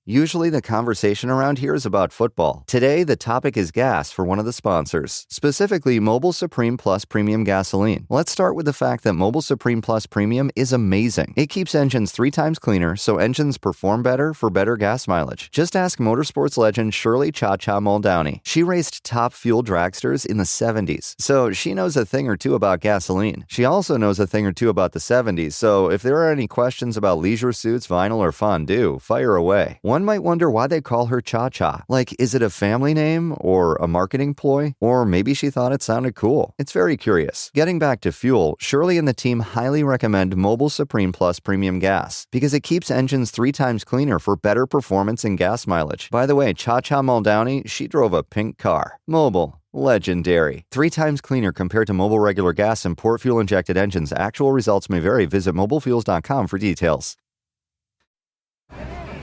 Usually the conversation around here is about football. Today, the topic is gas for one of the sponsors, specifically Mobile Supreme Plus Premium Gasoline. Let's start with the fact that Mobile Supreme Plus Premium is amazing. It keeps engines 3 times cleaner, so engines perform better for better gas mileage. Just ask motorsports legend Shirley Cha-Cha Muldowney. She raced top fuel dragsters in the 70s, so she knows a thing or two about gasoline. She also knows a thing or two about the 70s, so if there are any questions about leisure suits, vinyl, or fondue, fire away. One might wonder why they call her Cha-Cha. Like, is it a family name or a marketing ploy? Or maybe she thought it sounded cool. It's very curious. Getting back to fuel, Shirley and the team highly recommend Mobile Supreme Plus Premium Gas because it keeps engines 3 times cleaner for better performance and gas mileage. By the way, Cha-Cha Muldowney, she drove a pink car. Mobile. Legendary. 3 times cleaner compared to Mobile regular gas and port fuel injected engines. Actual results may vary. Visit mobilefuels.com for details.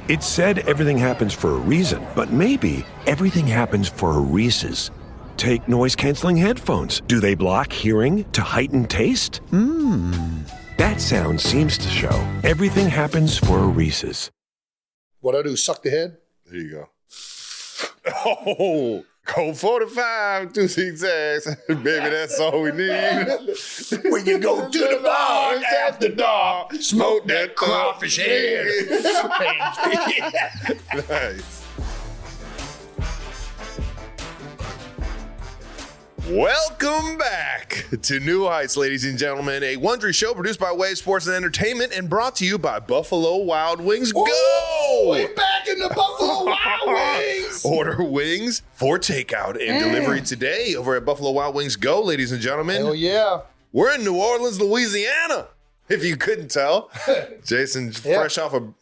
It's said everything happens for a reason, but maybe everything happens for a Reese's. Take noise-canceling headphones. Do they block hearing to heighten taste? That sound seems to show everything happens for a Reese's. What I do, suck the head? There you go. Oh, Cold 45, 2 zigzags. Baby, that's all we need. When you go to the bar after dark, smoke that crawfish head. Nice. Welcome back to New Heights, ladies and gentlemen. A Wondery show produced by Wave Sports and Entertainment and brought to you by Buffalo Wild Wings. Go! We're back in the Buffalo Wild Wings. Order wings for takeout and delivery today over at Buffalo Wild Wings. Go, ladies and gentlemen. Hell yeah. We're in New Orleans, Louisiana, if you couldn't tell. Jason's fresh off of,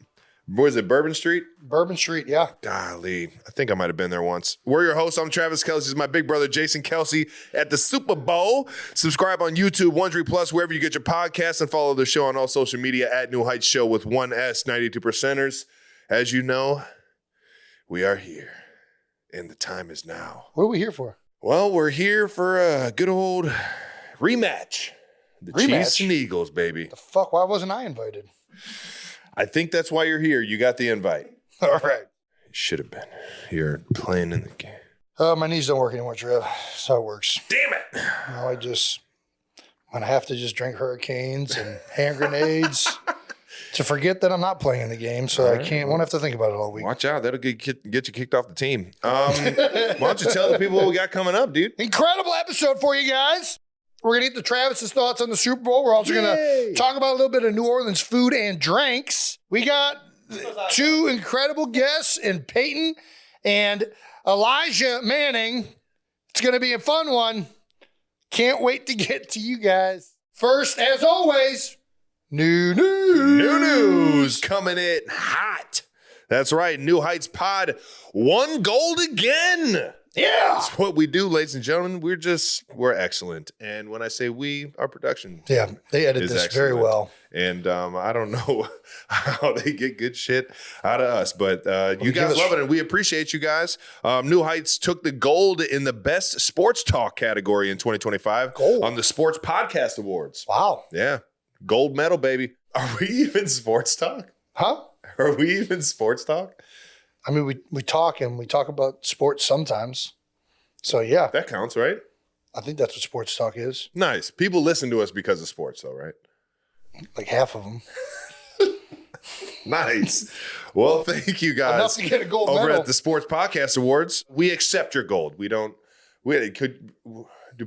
what is it, Bourbon Street? Bourbon Street, yeah. Golly, I think I might have been there once. We're your hosts. I'm Travis Kelce. This is my big brother, Jason Kelce, at the Super Bowl. Subscribe on YouTube, Wondery Plus, wherever you get your podcasts, and follow the show on all social media at New Heights Show with 1S, 92%ers. As you know, we are here, and the time is now. What are we here for? Well, we're here for a good old rematch. The Chiefs and Eagles, baby. The fuck? Why wasn't I invited? I think that's why you're here. You got the invite. All right. You should have been. You're playing in the game. My knees don't work anymore, Trev. That's how it works. Damn it. Now I'm going to have to just drink hurricanes and hand grenades to forget that I'm not playing in the game, so I won't have to think about it all week. Watch out. That'll get you kicked off the team. Why don't you tell the people what we got coming up, dude? Incredible episode for you guys. We're going to get to Travis's thoughts on the Super Bowl. We're also going to talk about a little bit of New Orleans food and drinks. We got 2 incredible guests in Peyton and Elijah Manning. It's going to be a fun one. Can't wait to get to you guys. First, as always, new news coming in hot. That's right. New Heights Pod won gold again. Yeah. That's what we do, ladies and gentlemen. We're excellent. And when I say we, our production. Yeah, they edit this excellent. very well. And I don't know how they get good shit out of us, but you guys love it, and we appreciate you guys. New Heights took the gold in the best sports talk category in 2025 on the Sports Podcast Awards. Wow. Yeah. Gold medal, baby. Are we even sports talk? Huh? Are we even sports talk? I mean, we talk about sports sometimes. So, yeah. That counts, right? I think that's what sports talk is. Nice. People listen to us because of sports, though, right? Like half of them. Nice. Well, thank you guys. Enough to get a gold over medal. at the Sports Podcast Awards. We accept your gold. Do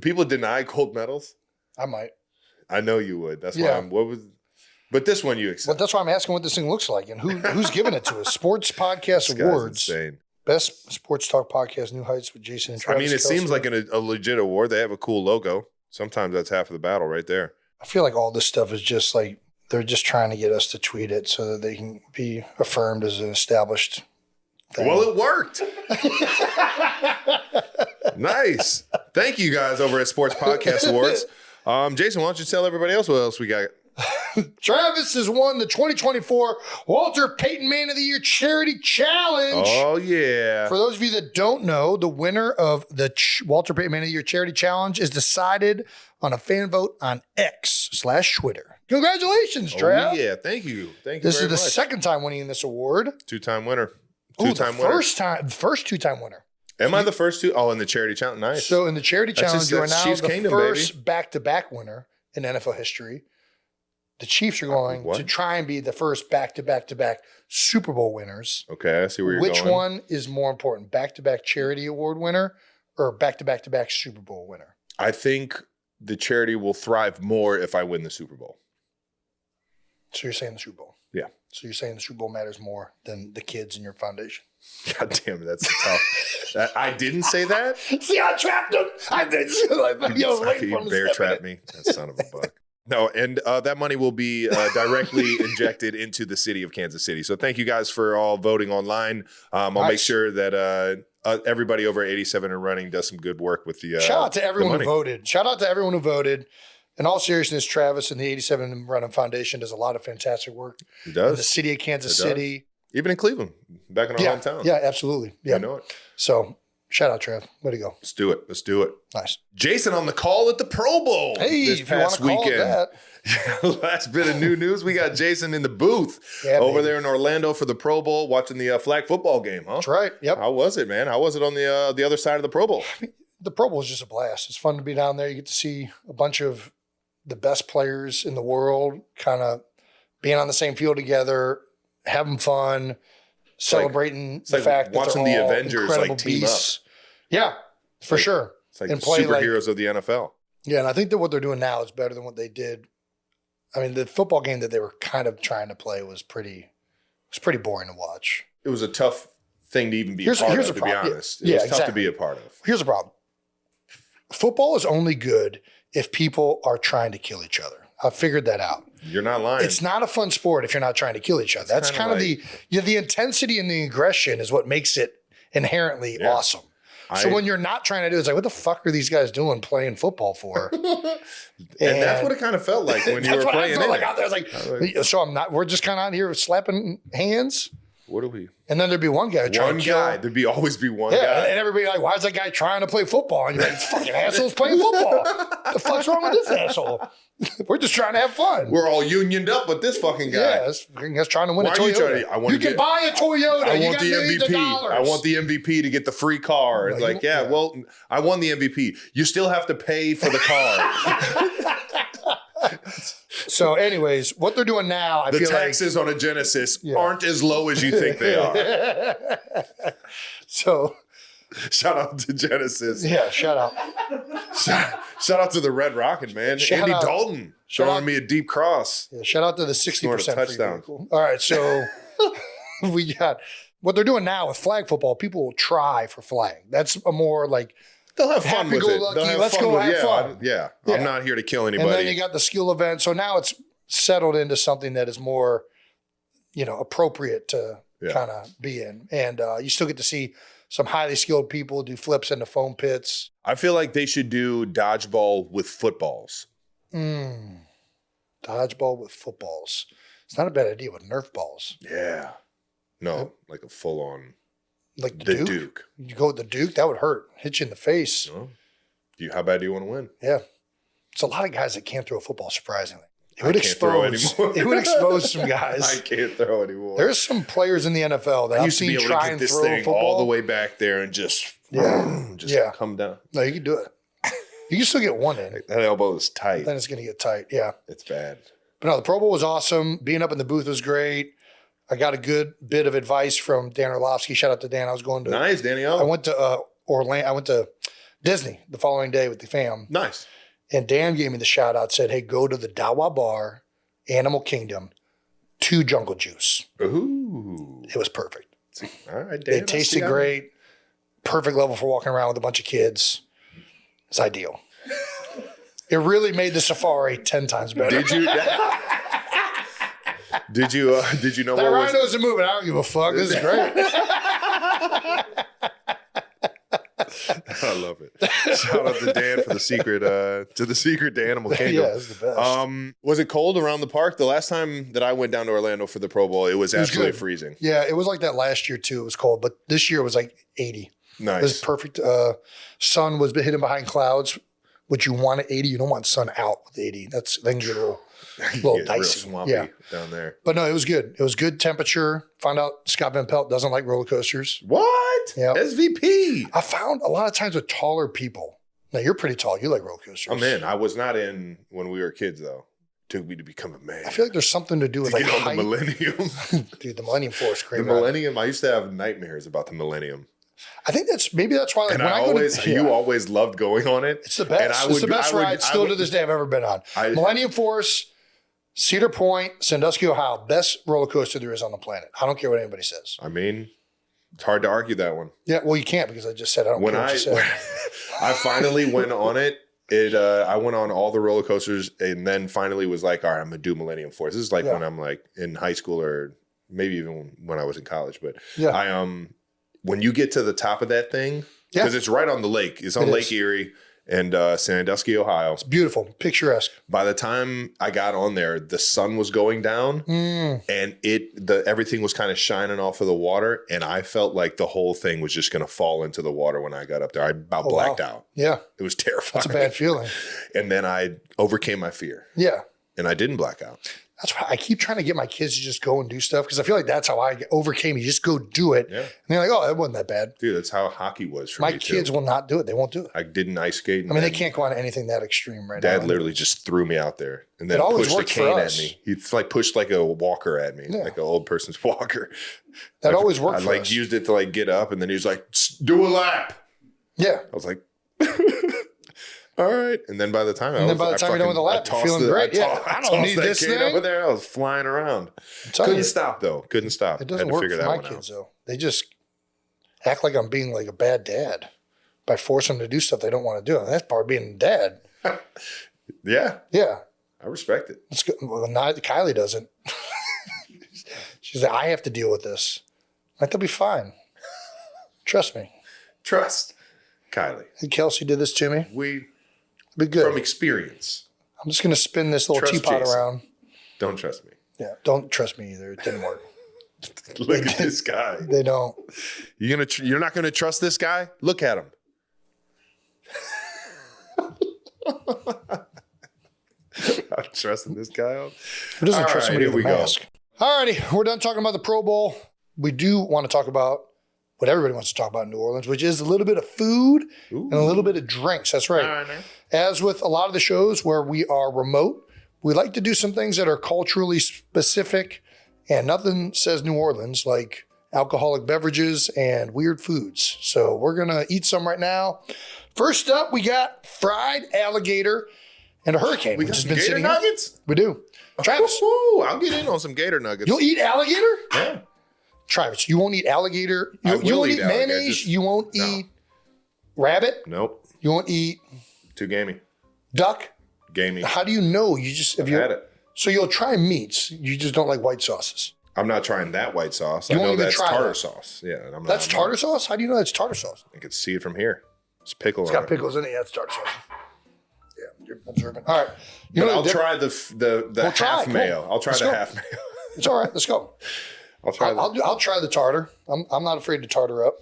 people deny gold medals? I might. I know you would. That's why but this one you accept. But that's why I'm asking what this thing looks like and who's giving it to us. Sports Podcast Awards. Insane. Best sports talk podcast, New Heights with Jason and Travis. I mean, it Kelce. seems like a legit award. They have a cool logo. Sometimes that's half of the battle right there. I feel like all this stuff is just like they're just trying to get us to tweet it so that they can be affirmed as an established thing. Well, it worked. Nice. Thank you guys over at Sports Podcast Awards. Jason, why don't you tell everybody else what else we got? Travis has won the 2024 Walter Peyton Man of the Year Charity Challenge. Oh, yeah. For those of you that don't know, the winner of the Walter Peyton Man of the Year Charity Challenge is decided on a fan vote on X/Twitter. Congratulations, Trav. Oh, yeah. Thank you. This is the second time winning this award. 2-time winner. Two-time winner. First two-time winner. Am I the first two? Oh, in the charity challenge? Nice. So in the charity challenge, you are now Chiefs the Kingdom, first back-to-back winner in NFL history. The Chiefs are going to try and be the first back-to-back-to-back Super Bowl winners. Okay, I see where you're going. Which one is more important, back-to-back charity award winner or back-to-back-to-back Super Bowl winner? I think the charity will thrive more if I win the Super Bowl. So you're saying the Super Bowl? Yeah. So you're saying the Super Bowl matters more than the kids in your foundation? God damn it, that's tough. I didn't say that. See, I trapped him. I did. You bear trapped me. That son of a buck. No, and that money will be directly injected into the city of Kansas City. So thank you guys for all voting online. I'll make sure that everybody over 87 and running does some good work with the shout out to everyone who voted. Shout out to everyone who voted. In all seriousness, Travis and the 87 and Running Foundation does a lot of fantastic work. He does. In the city of Kansas City. Even in Cleveland, back in our hometown. Yeah, absolutely. Yeah. I know it. So shout out, Trev. Way to go. Let's do it. Let's do it. Nice. Jason on the call at the Pro Bowl this past weekend. Last bit of new news. We got Jason in the booth over there in Orlando for the Pro Bowl, watching the flag football game, huh? That's right. Yep. How was it, man? How was it on the other side of the Pro Bowl? I mean, the Pro Bowl is just a blast. It's fun to be down there. You get to see a bunch of the best players in the world kind of being on the same field together, having fun, celebrating the fact that watching they're all the Avengers incredible team beasts. Up. Yeah, for sure. It's like the superheroes of the NFL. Yeah, and I think that what they're doing now is better than what they did. I mean, the football game that they were kind of trying to play was pretty boring to watch. It was a tough thing to even be a part of, to be honest. It was tough to be a part of. Here's the problem. Football is only good if people are trying to kill each other. I figured that out. You're not lying. It's not a fun sport if you're not trying to kill each other. That's kind of the intensity and the aggression is what makes it inherently awesome. So when you're not trying to do it, it's like, what the fuck are these guys doing playing football for? and that's what it kind of felt like when you were playing. That's what I felt like out there. It's like, so I'm not. We're just kind of out here slapping hands. What are we? And then there'd be one guy trying to kill. There'd always be one guy. And everybody like, why is that guy trying to play football? And you're like, fucking asshole's playing football. The fuck's wrong with this asshole? We're just trying to have fun. We're all unioned up with this fucking guy. Yeah, that's trying to win a Toyota. You can buy a Toyota. I want the MVP. I want the MVP to get the free car. It's like, well, I won the MVP. You still have to pay for the car. So anyways, what they're doing now, I feel like. The taxes on a Genesis aren't as low as you think they are. So. Shout out to Genesis. Yeah, shout out. Shout out to the Red Rocket, man. Andy Dalton throwing me a deep cross. Yeah, shout out to the 60% touchdown. All right, so we got what they're doing now with flag football. People will try for flag. That's a more like they'll have fun with it. They'll have Let's fun go have fun. I'm not here to kill anybody. And then you got the skill event. So now it's settled into something that is more, appropriate to kind of be in. And you still get to see some highly skilled people do flips into foam pits. I feel like they should do dodgeball with footballs. Dodgeball with footballs. It's not a bad idea with Nerf balls. Yeah. No, like a full-on. Like the Duke? You go with the Duke? That would hurt. Hit you in the face. No. How bad do you want to win? Yeah. It's a lot of guys that can't throw a football, surprisingly. It would expose some guys. I can't throw anymore. There's some players in the NFL that I've seen try and throw a football all the way back there and just come down. No, you can do it. You can still get one in. That elbow is tight. Then it's going to get tight. Yeah. It's bad. But no, the Pro Bowl was awesome. Being up in the booth was great. I got a good bit of advice from Dan Orlovsky. Shout out to Dan. I was going to. Nice, Danny. I went to Orlando. I went to Disney the following day with the fam. Nice. And Dan gave me the shout out, said, hey, go to the Dawa Bar, Animal Kingdom, 2 Jungle Juice. Ooh. It was perfect. All right, Dan. It tasted great. Perfect level for walking around with a bunch of kids. It's ideal. It really made the safari 10 times better. Did you? Did you know that rhinos are moving? I don't give a fuck. This is great. I love it. Shout out to Dan for the secret to Animal Kingdom. Yeah, it's the best. Was it cold around the park? The last time that I went down to Orlando for the Pro Bowl, it was absolutely freezing. Yeah, it was like that last year too. It was cold, but this year it was like 80. Nice. It was perfect. Sun was hidden behind clouds which you want at 80. You don't want sun out with 80. Then you get a little Real dicey. swampy down there. But no, it was good. It was good temperature. Found out Scott Van Pelt doesn't like roller coasters. What? Yeah. SVP. I found a lot of times with taller people. Now, you're pretty tall. You like roller coasters. I'm in. I was not in when we were kids, though. Took me to become a man. I feel like there's something to do with to like get on height. the Millennium. Dude, the Millennium Force The crazy. Millennium. I used to have nightmares about the Millennium. I think that's why. Like, And when you always loved going on it. It's the best. It's the best ride still to this day I've ever been on. Millennium Force, Cedar Point, Sandusky, Ohio. Best roller coaster there is on the planet. I don't care what anybody says. I mean, it's hard to argue that one. Yeah, well, you can't because I just said I don't care what you said. I finally went on it. I went on all the roller coasters and then finally was like, all right, I'm gonna do Millennium Force. This is like when I'm like in high school or maybe even when I was in college. But when you get to the top of that thing, because it's right on the lake. It's on Lake Erie and Sandusky, Ohio. It's beautiful, picturesque. By the time I got on there, the sun was going down and everything was kind of shining off of the water. And I felt like the whole thing was just going to fall into the water when I got up there. I about blacked out. Yeah. It was terrifying. That's a bad feeling. And then I overcame my fear. Yeah. And I didn't black out. That's why I keep trying to get my kids to just go and do stuff because I feel like that's how I overcame. You just go do it. Yeah. And they're like, oh, that wasn't that bad. Dude, that's how hockey was for me, my kids will not do it. They won't do it. I didn't ice skate. I mean, they can't go on anything that extreme right now. Dad literally just threw me out there and then pushed a cane at me. He pushed like a walker at me, like an old person's walker. That always worked for us. I used it to like get up and then he was like, do a lap. Yeah. I was like, all right. And then by the time you're done with the lap, you're feeling great. I don't need this thing over there. I was flying around. Couldn't stop though. Couldn't stop. It doesn't work for my kids though. They just act like I'm being like a bad dad by forcing them to do stuff they don't want to do. And that's part of being a dad. Yeah. Yeah. I respect it. It's good. Well, not Kylie doesn't. She's like, I have to deal with this. Like, they'll be fine. Trust me. Trust Kylie. Hey, Kelsey did this to me. We be good from experience. I'm just going to spin this little teapot around. Don't trust me. Yeah, don't trust me either. It didn't work. Look at this guy. They don't. You're not gonna trust this guy? Look at him. I'm trusting this guy. Who doesn't trust somebody with a mask? All righty, we're done talking about the Pro Bowl. We do want to talk about what everybody wants to talk about in New Orleans, which is a little bit of food and a little bit of drinks. That's right. As with a lot of the shows where we are remote, we like to do some things that are culturally specific, and nothing says New Orleans like alcoholic beverages and weird foods. So we're going to eat some right now. First up, we got fried alligator and a hurricane. We got some gator nuggets? We do. Travis. I'll get in on some gator nuggets. You'll eat alligator? Yeah. Travis, you won't eat alligator. You won't eat mayonnaise. You won't eat rabbit. Nope. You won't eat too gamey. Duck. Gamey. How do you know? You just I've had it. So you'll try meats. You just don't like white sauces. I'm not trying that white sauce. I know that's tartar sauce. Yeah, that's tartar sauce. How do you know that's tartar sauce? I can see it from here. It's pickle. It's got pickles in it. Yeah, it's tartar sauce. Yeah, you're observing. All right. I'll try the half mayo. I'll try the half mayo. It's all right. Let's go. I'll try the tartar. I'm not afraid to tartar up.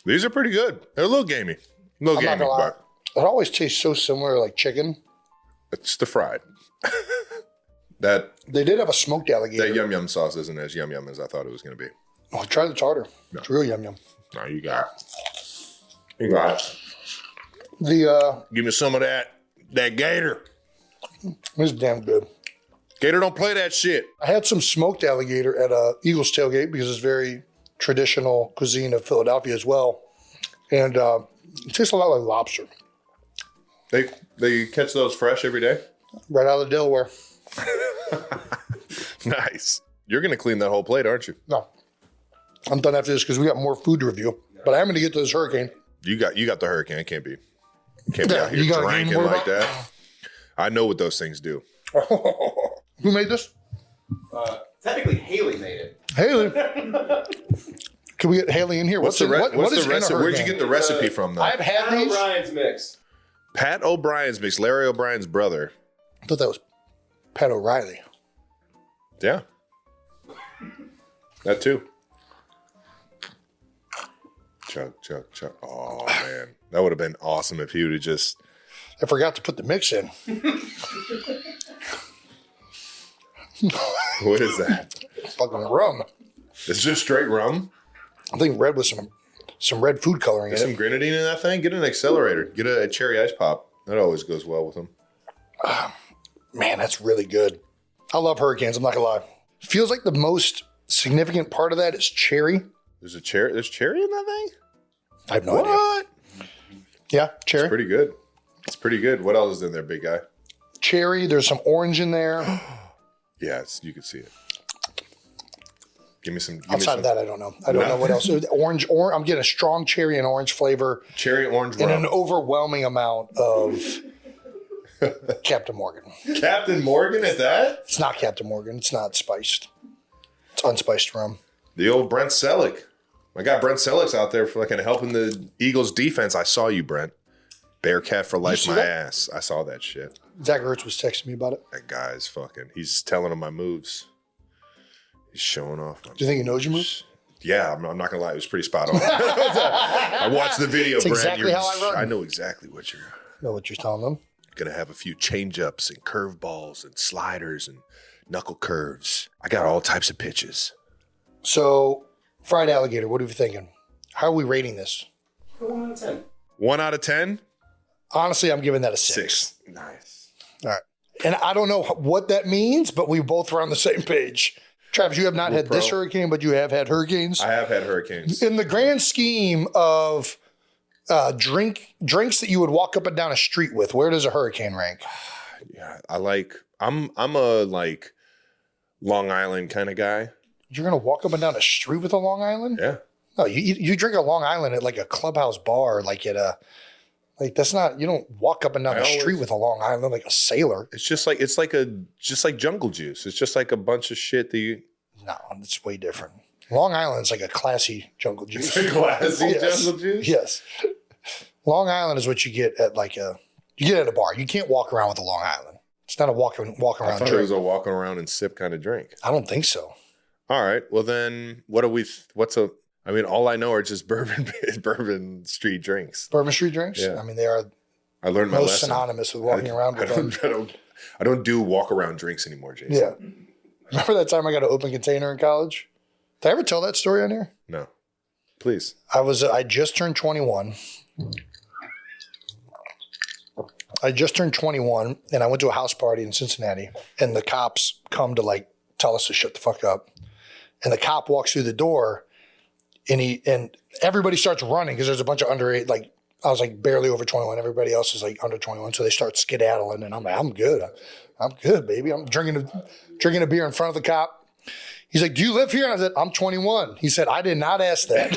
These are pretty good. They're a little gamey. A little gamey, but it always tastes so similar, like chicken. It's the fried. That they did have a smoked alligator. That yum yum sauce isn't as yum yum as I thought it was going to be. Oh, try the tartar. No. It's real yum yum. No, you got it. You got it. Give me some of that gator. It's damn good. Gator don't play that shit. I had some smoked alligator at Eagles Tailgate because it's very traditional cuisine of Philadelphia as well, and it tastes a lot like lobster. They catch those fresh every day? Right out of Delaware. Nice. You're going to clean that whole plate, aren't you? No. I'm done after this because we got more food to review. But I'm going to get to this hurricane. You got the hurricane. It can't be out here drinking like that. I know what those things do. Who made this? Technically, Haley made it. Haley. Can we get Haley in here? What's the recipe? Where'd you get the recipe from, though? I've had Pat O'Brien's mix. Pat O'Brien's mix. Larry O'Brien's brother. I thought that was Pat O'Reilly. Yeah. That too. Chuck. Oh, man. That would have been awesome if he would have just... I forgot to put the mix in. What is that? Fucking rum. It's just straight rum. I think red with some red food coloring There's in some it. grenadine in that thing. Get an accelerator. Get a cherry ice pop. That always goes well with them. Man, that's really good. I love hurricanes. I'm not gonna lie. Feels like the most significant part of that is cherry. There's cherry in that thing? I have no idea. What? Yeah, cherry. Pretty good. It's pretty good. What else is in there, big guy? Cherry. There's some orange in there. Yeah, you can see it. Give me some. Outside of that, I don't know. I don't know what else. Orange. I'm getting a strong cherry and orange flavor. Cherry, orange, and rum. an overwhelming amount of Captain Morgan. Captain Morgan at that? It's not Captain Morgan. It's not spiced. It's unspiced rum. The old Brent Selleck. My guy Brent Selleck's out there for helping the Eagles defense. I saw you, Brent. Bearcat for life, my ass. I saw that shit. Zach Ertz was texting me about it. That guy's fucking. He's telling him my moves. He's showing off. Do you think he knows your moves? Yeah, I'm not gonna lie. It was pretty spot on. I watched the video, It's Brent. exactly how I run. I know exactly what you're. Know what you're telling them? Gonna have a few change-ups and curveballs and sliders and knuckle curves. I got all types of pitches. So, fried alligator. What are you thinking? How are we rating this? 1 out of 10. 1 out of 10? Honestly, I'm giving that a 6. Nice. All right. And I don't know what that means, but we both were on the same page. Travis, you have not had this hurricane, but you have had hurricanes. I have had hurricanes. In the grand scheme of drinks that you would walk up and down a street with, where does a hurricane rank? Yeah, I'm a Long Island kind of guy. You're gonna walk up and down a street with a Long Island? Yeah. No, you drink a Long Island at like a clubhouse bar, that's not. You don't walk up and down the street with a Long Island like a sailor. It's just like jungle juice. It's just like a bunch of shit that you. No, it's way different. Long Island's like a classy jungle juice. Classy jungle juice. Yes. Long Island is what you get at at a bar. You can't walk around with a Long Island. It's not a walk around I thought drink. it was a walking around and sip kind of drink. I don't think so. All right. Well, then all I know are just bourbon street drinks. Bourbon Street drinks? Yeah. I mean, they are I learned my most lesson. synonymous with walking around with them. I don't do walk around drinks anymore, Jason. Yeah. Remember that time I got an open container in college? Did I ever tell that story on here? No. Please. I just turned 21. And I went to a house party in Cincinnati, and the cops come to tell us to shut the fuck up. And the cop walks through the door, and everybody starts running because there's a bunch of underage, I was barely over 21. Everybody else is under 21. So they start skedaddling, and I'm like, I'm good. I'm good, baby. I'm drinking a beer in front of the cop. He's like, do you live here? And I said, I'm 21. He said, I did not ask that.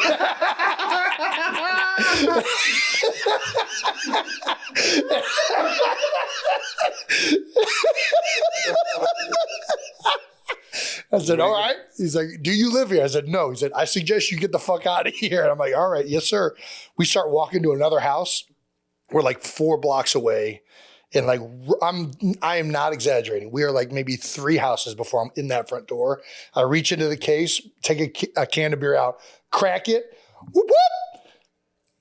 I said, all right. He's like, do you live here? I said, no. He said, I suggest you get the fuck out of here. And I'm like, all right, yes, sir. We start walking to another house. We're 4 blocks away. And I am not exaggerating. We are maybe 3 houses before I'm in that front door. I reach into the case, take a can of beer out, crack it. Whoop, whoop.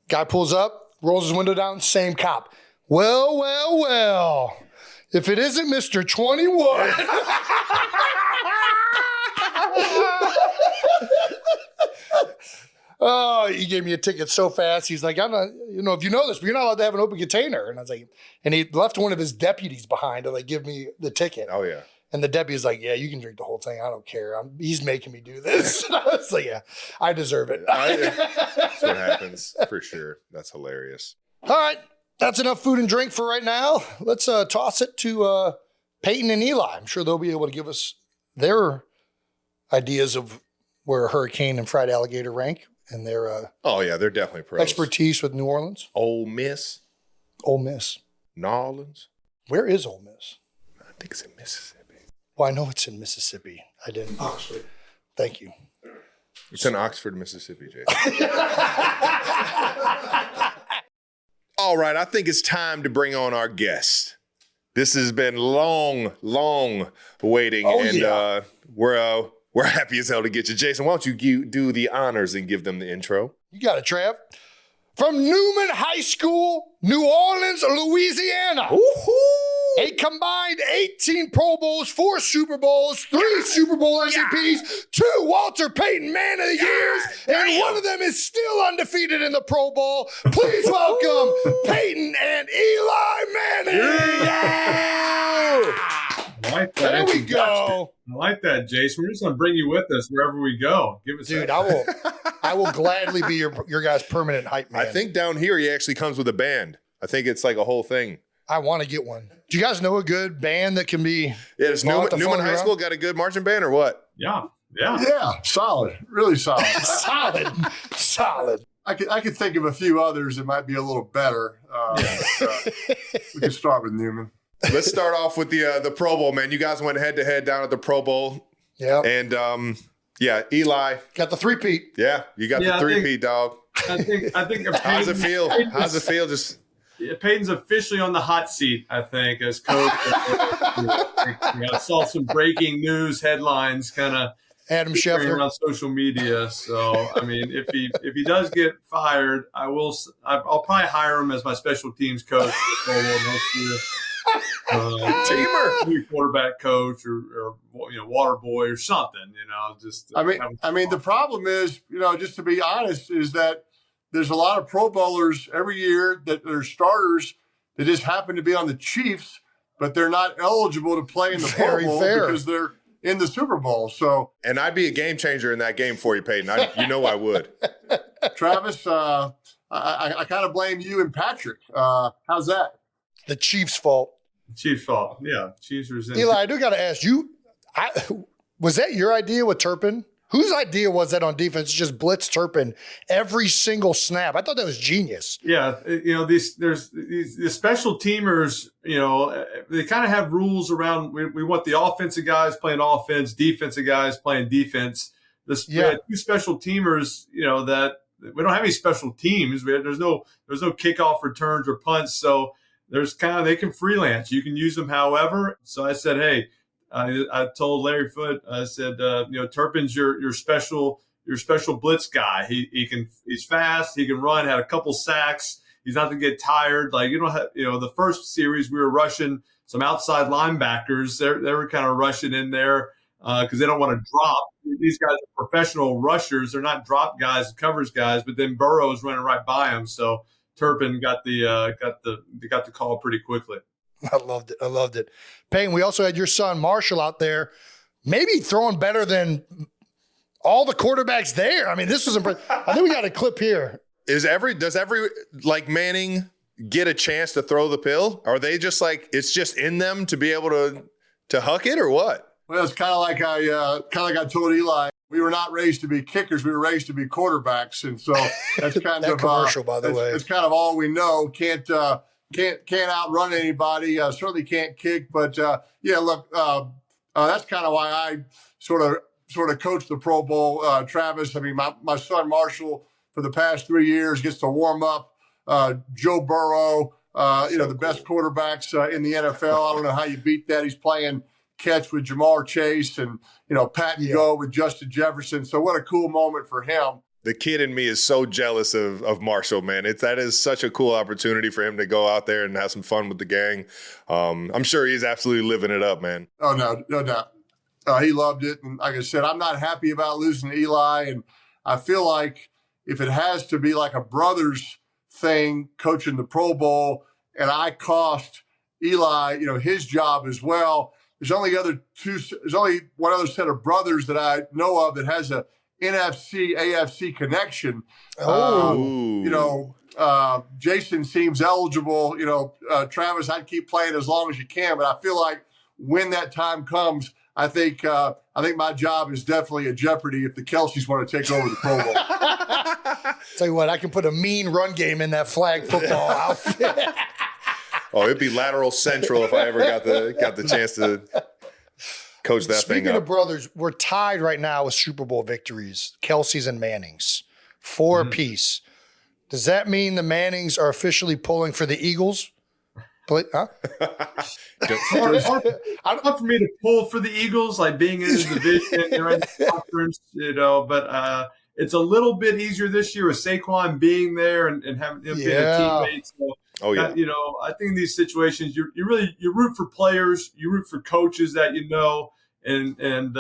Guy pulls up, rolls his window down, same cop. Well, well, well. If it isn't Mr. 21. Oh, he gave me a ticket so fast. He's like, I'm not, if you know this, but you're not allowed to have an open container. And I was like, and he left one of his deputies behind to give me the ticket. Oh, yeah. And the deputy's like, yeah, you can drink the whole thing. I don't care. He's making me do this. And I was like, yeah, I deserve it. That's what happens for sure. That's hilarious. All right. That's enough food and drink for right now. Let's toss it to Peyton and Eli. I'm sure they'll be able to give us their ideas of where hurricane and fried alligator rank and their they're definitely pros. expertise with New Orleans. Ole Miss. Ole Miss. New Orleans. Where is Ole Miss? I think it's in Mississippi. Well, I know it's in Mississippi. I didn't. Oxford. Thank you. It's in Oxford, Mississippi, Jason. All right, I think it's time to bring on our guest. This has been long waiting, we're happy as hell to get you. Jason, why don't you do the honors and give them the intro? You got it, Trav. from Newman High School, New Orleans, Louisiana. A combined 18 Pro Bowls, 4 Super Bowls, 3 Super Bowl MVPs, 2 Walter Payton Man of the Years, and one of them is still undefeated in the Pro Bowl. Please welcome Peyton and Eli Manning. I like that. There we go. I like that, Jason. We're just going to bring you with us wherever we go. Give us Dude, I will gladly be your guys' permanent hype man. I think down here he actually comes with a band. I think it's like a whole thing. I want to get one. Do you guys know a good band that can be? Yeah, does Newman High School got a good marching band or what? Yeah. Yeah, solid. Really solid. Solid. I could think of a few others that might be a little better. We can start with Newman. Let's start off with the Pro Bowl, man. You guys went head to head down at the Pro Bowl. Yeah. And Eli Got the three-peat. Yeah, you got the three-peat, dog. I think. How's it feel? How's it feel? Just Peyton's officially on the hot seat, I think, as coach. I saw some breaking news headlines kind of Adam Schefter on social media. So, I mean, if he does get fired, I'll probably hire him as my special teams coach next year. Teamer, quarterback coach, or water boy or something. I mean, the problem is, just to be honest, is that there's a lot of Pro Bowlers every year that are starters that just happen to be on the Chiefs, but they're not eligible to play in the Pro Bowl because they're in the Super Bowl. So, and I'd be a game changer in that game for you, Peyton. I would. Travis, I kind of blame you and Patrick. How's that? The Chiefs' fault. Chiefs' fault. Yeah, Chiefs are in. Eli, I do got to ask you, was that your idea with Turpin? Whose idea was that on defense? Just blitz Turpin every single snap. I thought that was genius. Yeah, there's these special teamers. They kind of have rules around. We want the offensive guys playing offense, defensive guys playing defense. We had 2 special teamers. That we don't have any special teams. There's no kickoff returns or punts. So they can freelance. You can use them however. So I said, hey. I told Larry Foote, I said, Turpin's your special blitz guy. He's fast. He can run. Had a couple sacks. He's not going to get tired. Like the first series we were rushing some outside linebackers. They were kind of rushing in there because they don't want to drop. These guys are professional rushers. They're not drop guys, covers guys. But then Burrow's running right by him. So Turpin got the call pretty quickly. I loved it. Peyton, we also had your son Marshall out there, maybe throwing better than all the quarterbacks there. I mean, this was impressive. I think we got a clip here. Does every Manning get a chance to throw the pill? Are they just like it's just in them to be able to huck it or what? Well, it's kind of like I told Eli. We were not raised to be kickers. We were raised to be quarterbacks, and so that's kind that of commercial, by the way. It's kind of all we know. Can't outrun anybody. Certainly can't kick, but look, that's kind of why I sort of coach the Pro Bowl. Travis, I mean, my son Marshall for the past 3 years gets to warm up Joe Burrow. The best quarterbacks in the NFL. I don't know how you beat that. He's playing catch with Jamar Chase and pat and go with Justin Jefferson. So what a cool moment for him. The kid in me is so jealous of Marshall, man. That is such a cool opportunity for him to go out there and have some fun with the gang. I'm sure he's absolutely living it up, man. Oh, no doubt. He loved it. And like I said, I'm not happy about losing to Eli. And I feel like if it has to be like a brothers thing, coaching the Pro Bowl, and I cost Eli, his job as well, there's only one other set of brothers that I know of that has a NFC, AFC connection. Jason seems eligible. Travis, I'd keep playing as long as you can, but I feel like when that time comes, I think my job is definitely a jeopardy if the Kelce's want to take over the Pro Bowl. Tell you what, I can put a mean run game in that flag football outfit. Oh, it'd be lateral central if I ever got the chance to coach that thing up. Speaking of brothers, we're tied right now with Super Bowl victories, Kelce's and Manning's, 4 apiece. Does that mean the Mannings are officially pulling for the Eagles? Huh? Hard for me to pull for the Eagles, like being in the division, in the conference, but It's a little bit easier this year with Saquon being there and having him being a teammate. So, I think in these situations, you root for players, you root for coaches that and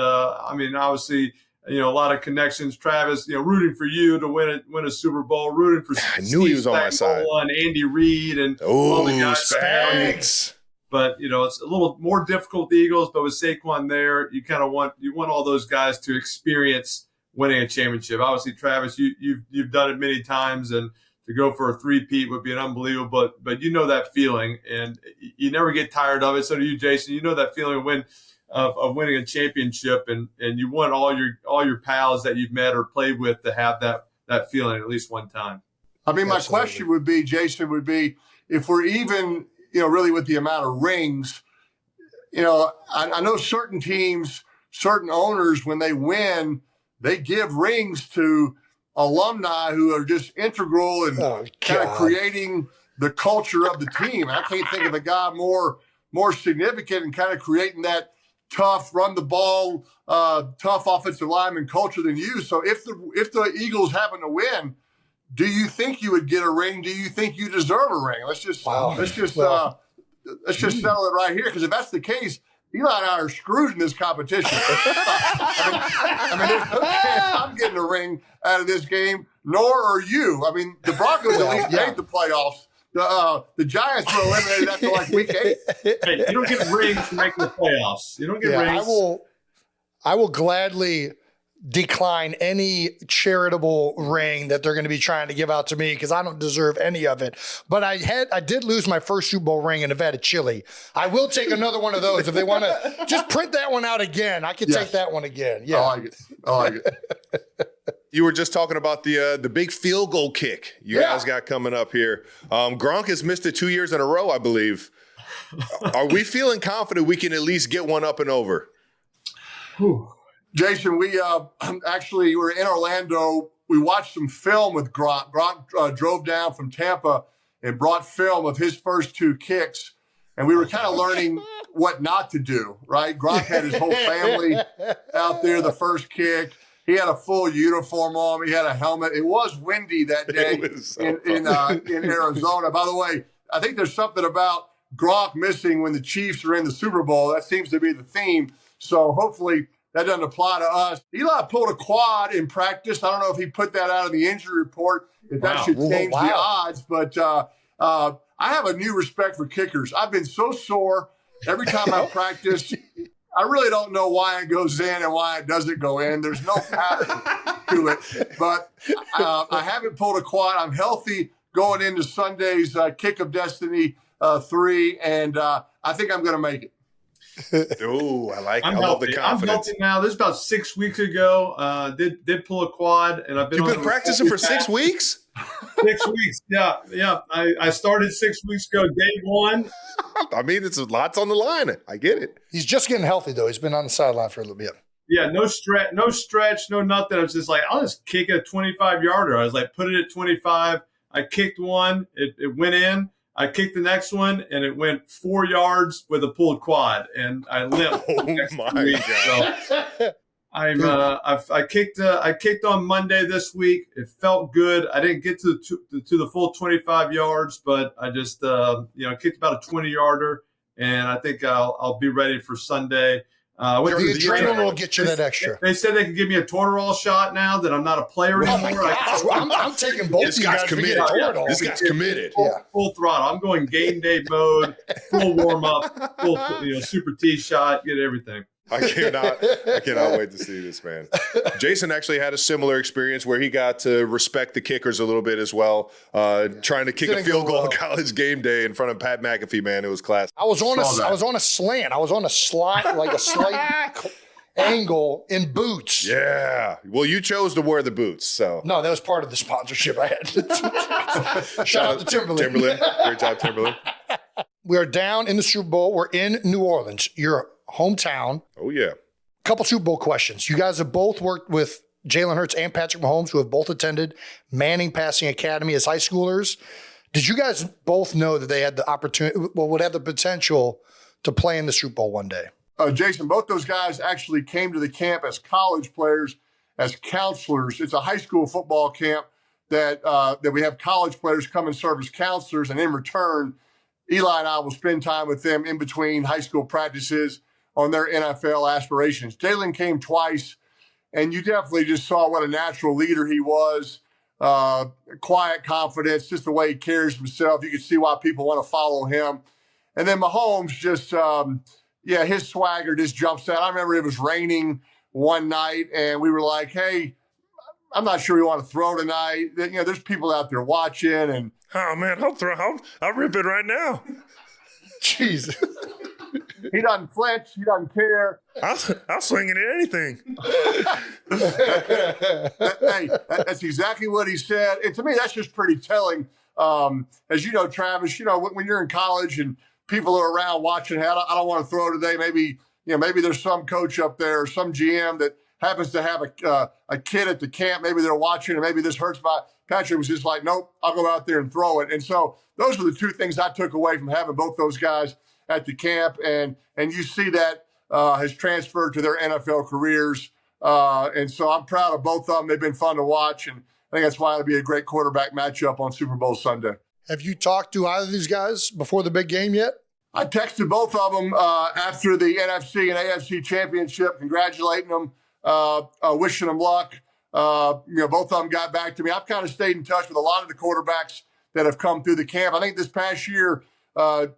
obviously, a lot of connections. Travis, rooting for you to win a Super Bowl, rooting for I knew he was on my side. And Andy Reid and all the guys. Spags. But it's a little more difficult with the Eagles. But with Saquon there, you kind of want all those guys to experience winning a championship. Obviously, Travis, you've done it many times, and to go for a three-peat would be an unbelievable. But that feeling, and you never get tired of it. So do you, Jason. You know that feeling of winning a championship, and you want all your pals that you've met or played with to have that feeling at least one time. I mean, my question would be, Jason, if we're even, really with the amount of rings, I know certain teams, certain owners, when they win, they give rings to alumni who are just integral and kind of creating the culture of the team. I can't think of a guy more significant and kind of creating that tough, run the ball, tough offensive lineman culture than you. So if the Eagles happen to win, do you think you would get a ring? Do you think you deserve a ring? Let's just settle it right here, because if that's the case, Eli and I are screwed in this competition. I mean, there's no chance I'm getting a ring out of this game, nor are you. I mean, the Broncos at least made the playoffs. The Giants were eliminated after like week 8. Hey, you don't get rings for making the playoffs. You don't get rings. I will gladly decline any charitable ring that they're going to be trying to give out to me, because I don't deserve any of it. But I did lose my first Super Bowl ring in Nevada chili. I will take another one of those if they want to just print that one out again. I can take that one again. Yeah, I like it. You were just talking about the big field goal kick you guys got coming up here. Gronk has missed it 2 years in a row, I believe. Are we feeling confident we can at least get one up and over? Jason, we actually were in Orlando. We watched some film with Gronk. Gronk drove down from Tampa and brought film of his first 2 kicks. And we were kind of learning what not to do, right? Gronk had his whole family out there the first kick. He had a full uniform on. He had a helmet. It was windy that day in Arizona. By the way, I think there's something about Gronk missing when the Chiefs are in the Super Bowl. That seems to be the theme. So hopefully that doesn't apply to us. Eli pulled a quad in practice. I don't know if he put that out in the injury report, if that should change the odds. But I have a new respect for kickers. I've been so sore every time I practice. I really don't know why it goes in and why it doesn't go in. There's no pattern to it. But I haven't pulled a quad. I'm healthy going into Sunday's Kick of Destiny 3, and I think I'm going to make it. Oh, I love the confidence. I'm healthy now. This is about 6 weeks ago. Did pull a quad, and I've been. You've been practicing for 6 weeks? 6 weeks, yeah. I started 6 weeks ago, day one. I mean, it's lots on the line. I get it. He's just getting healthy, though. He's been on the sideline for a little bit. Yeah, no stretch, no nothing. I was just like, I'll just kick a 25-yarder. I was like, put it at 25. I kicked one. It went in. I kicked the next one, and it went 4 yards with a pulled quad, and I limped. Oh my God! So I kicked on Monday this week. It felt good. I didn't get to the full 25 yards, but I just kicked about a 20-yarder, and I think I'll be ready for Sunday. The adrenaline will get you that extra. They said they could give me a Toradol shot now that I'm not a player anymore. I'm taking both. This guy's committed. This guy's committed. Full throttle. I'm going game day mode, full warm up, full super tee shot, get everything. I cannot wait to see this, man. Jason actually had a similar experience where he got to respect the kickers a little bit as well. Trying to kick a field goal on college game day in front of Pat McAfee, man. It was classic. I was on a slant. I was on a slide, like a slight angle in boots. Yeah. Well, you chose to wear the boots, so. No, that was part of the sponsorship I had. Shout out to Timberland. Great job, Timberland. We are down in the Super Bowl. We're in New Orleans. Your hometown. Oh, yeah. Couple Super Bowl questions. You guys have both worked with Jalen Hurts and Patrick Mahomes, who have both attended Manning Passing Academy as high schoolers. Did you guys both know that they had the opportunity, would have the potential to play in the Super Bowl one day? Jason, both those guys actually came to the camp as college players, as counselors. It's a high school football camp that we have college players come and serve as counselors, and in return, Eli and I will spend time with them in between high school practices on their NFL aspirations. Jalen came twice, and you definitely just saw what a natural leader he was. Quiet confidence, just the way he carries himself. You can see why people want to follow him. And then Mahomes just, his swagger just jumps out. I remember it was raining one night, and we were like, hey, I'm not sure we want to throw tonight. There's people out there watching. And oh, man, I'll rip it right now. Jesus. He doesn't flinch. He doesn't care. I'll swing it at anything. Hey, that's exactly what he said. And to me, that's just pretty telling. As you know, Travis, when you're in college and people are around watching, hey, I don't want to throw today. Maybe there's some coach up there or some GM that happens to have a kid at the camp. Maybe they're watching, and maybe this hurts my. Patrick was just like, nope, I'll go out there and throw it. And so those are the two things I took away from having both those guys at the camp. And you see that has transferred to their NFL careers. And so I'm proud of both of them. They've been fun to watch. And I think that's why it'll be a great quarterback matchup on Super Bowl Sunday. Have you talked to either of these guys before the big game yet? I texted both of them after the NFC and AFC championship, congratulating them, wishing them luck. Both of them got back to me. I've kind of stayed in touch with a lot of the quarterbacks that have come through the camp. I think this past year,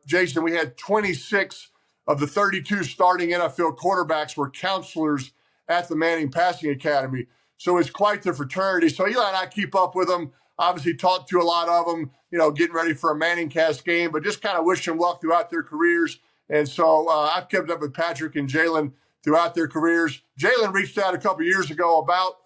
Jason, we had 26 of the 32 starting NFL quarterbacks were counselors at the Manning Passing Academy. So it's quite the fraternity. So Eli and I keep up with them, obviously talk to a lot of them, getting ready for a Manning Cast game, but just kind of wish them luck throughout their careers. And so I've kept up with Patrick and Jalen throughout their careers. Jalen reached out a couple of years ago about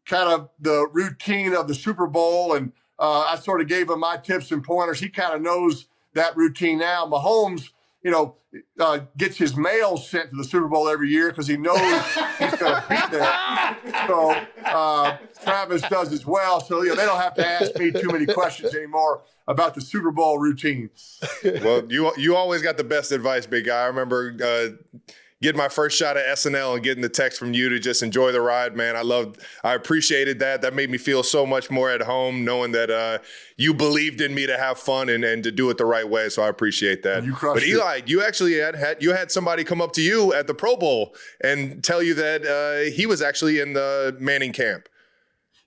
kind of the routine of the Super Bowl, and I sort of gave him my tips and pointers. He kind of knows that routine now. Mahomes, gets his mail sent to the Super Bowl every year because he knows he's going to be there. So Travis does as well. So they don't have to ask me too many questions anymore about the Super Bowl routine. Well, you always got the best advice, big guy. I remember getting my first shot at SNL and getting the text from you to just enjoy the ride, man. I appreciated that. That made me feel so much more at home, knowing that you believed in me to have fun and to do it the right way. So I appreciate that. But Eli, you actually had somebody come up to you at the Pro Bowl and tell you that he was actually in the Manning camp.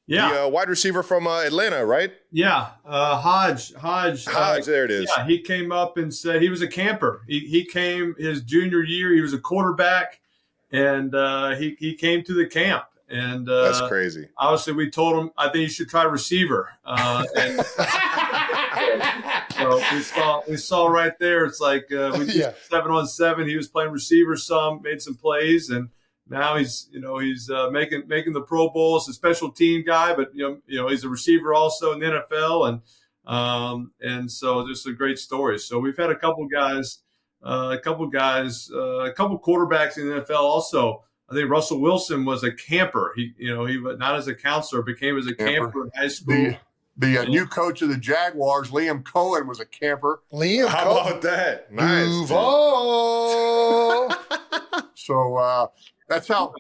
Yeah. The wide receiver from Atlanta, right? Yeah. Hodge, there it is. Yeah, he came up and said he was a camper. He came his junior year. He was a quarterback, and he came to the camp. And that's crazy. Obviously, we told him, I think you should try receiver. And so we saw right there. It's like we did 7-on-7. He was playing receiver some, made some plays, and now he's making the Pro Bowl. He's a special team guy, but he's a receiver also in the NFL, and so just a great story. So we've had a couple quarterbacks in the NFL also. I think Russell Wilson was a camper. He not as a counselor, became as a camper in high school. The new coach of the Jaguars, Liam Cohen, was a camper. How about that? Nice. Duval. So that's how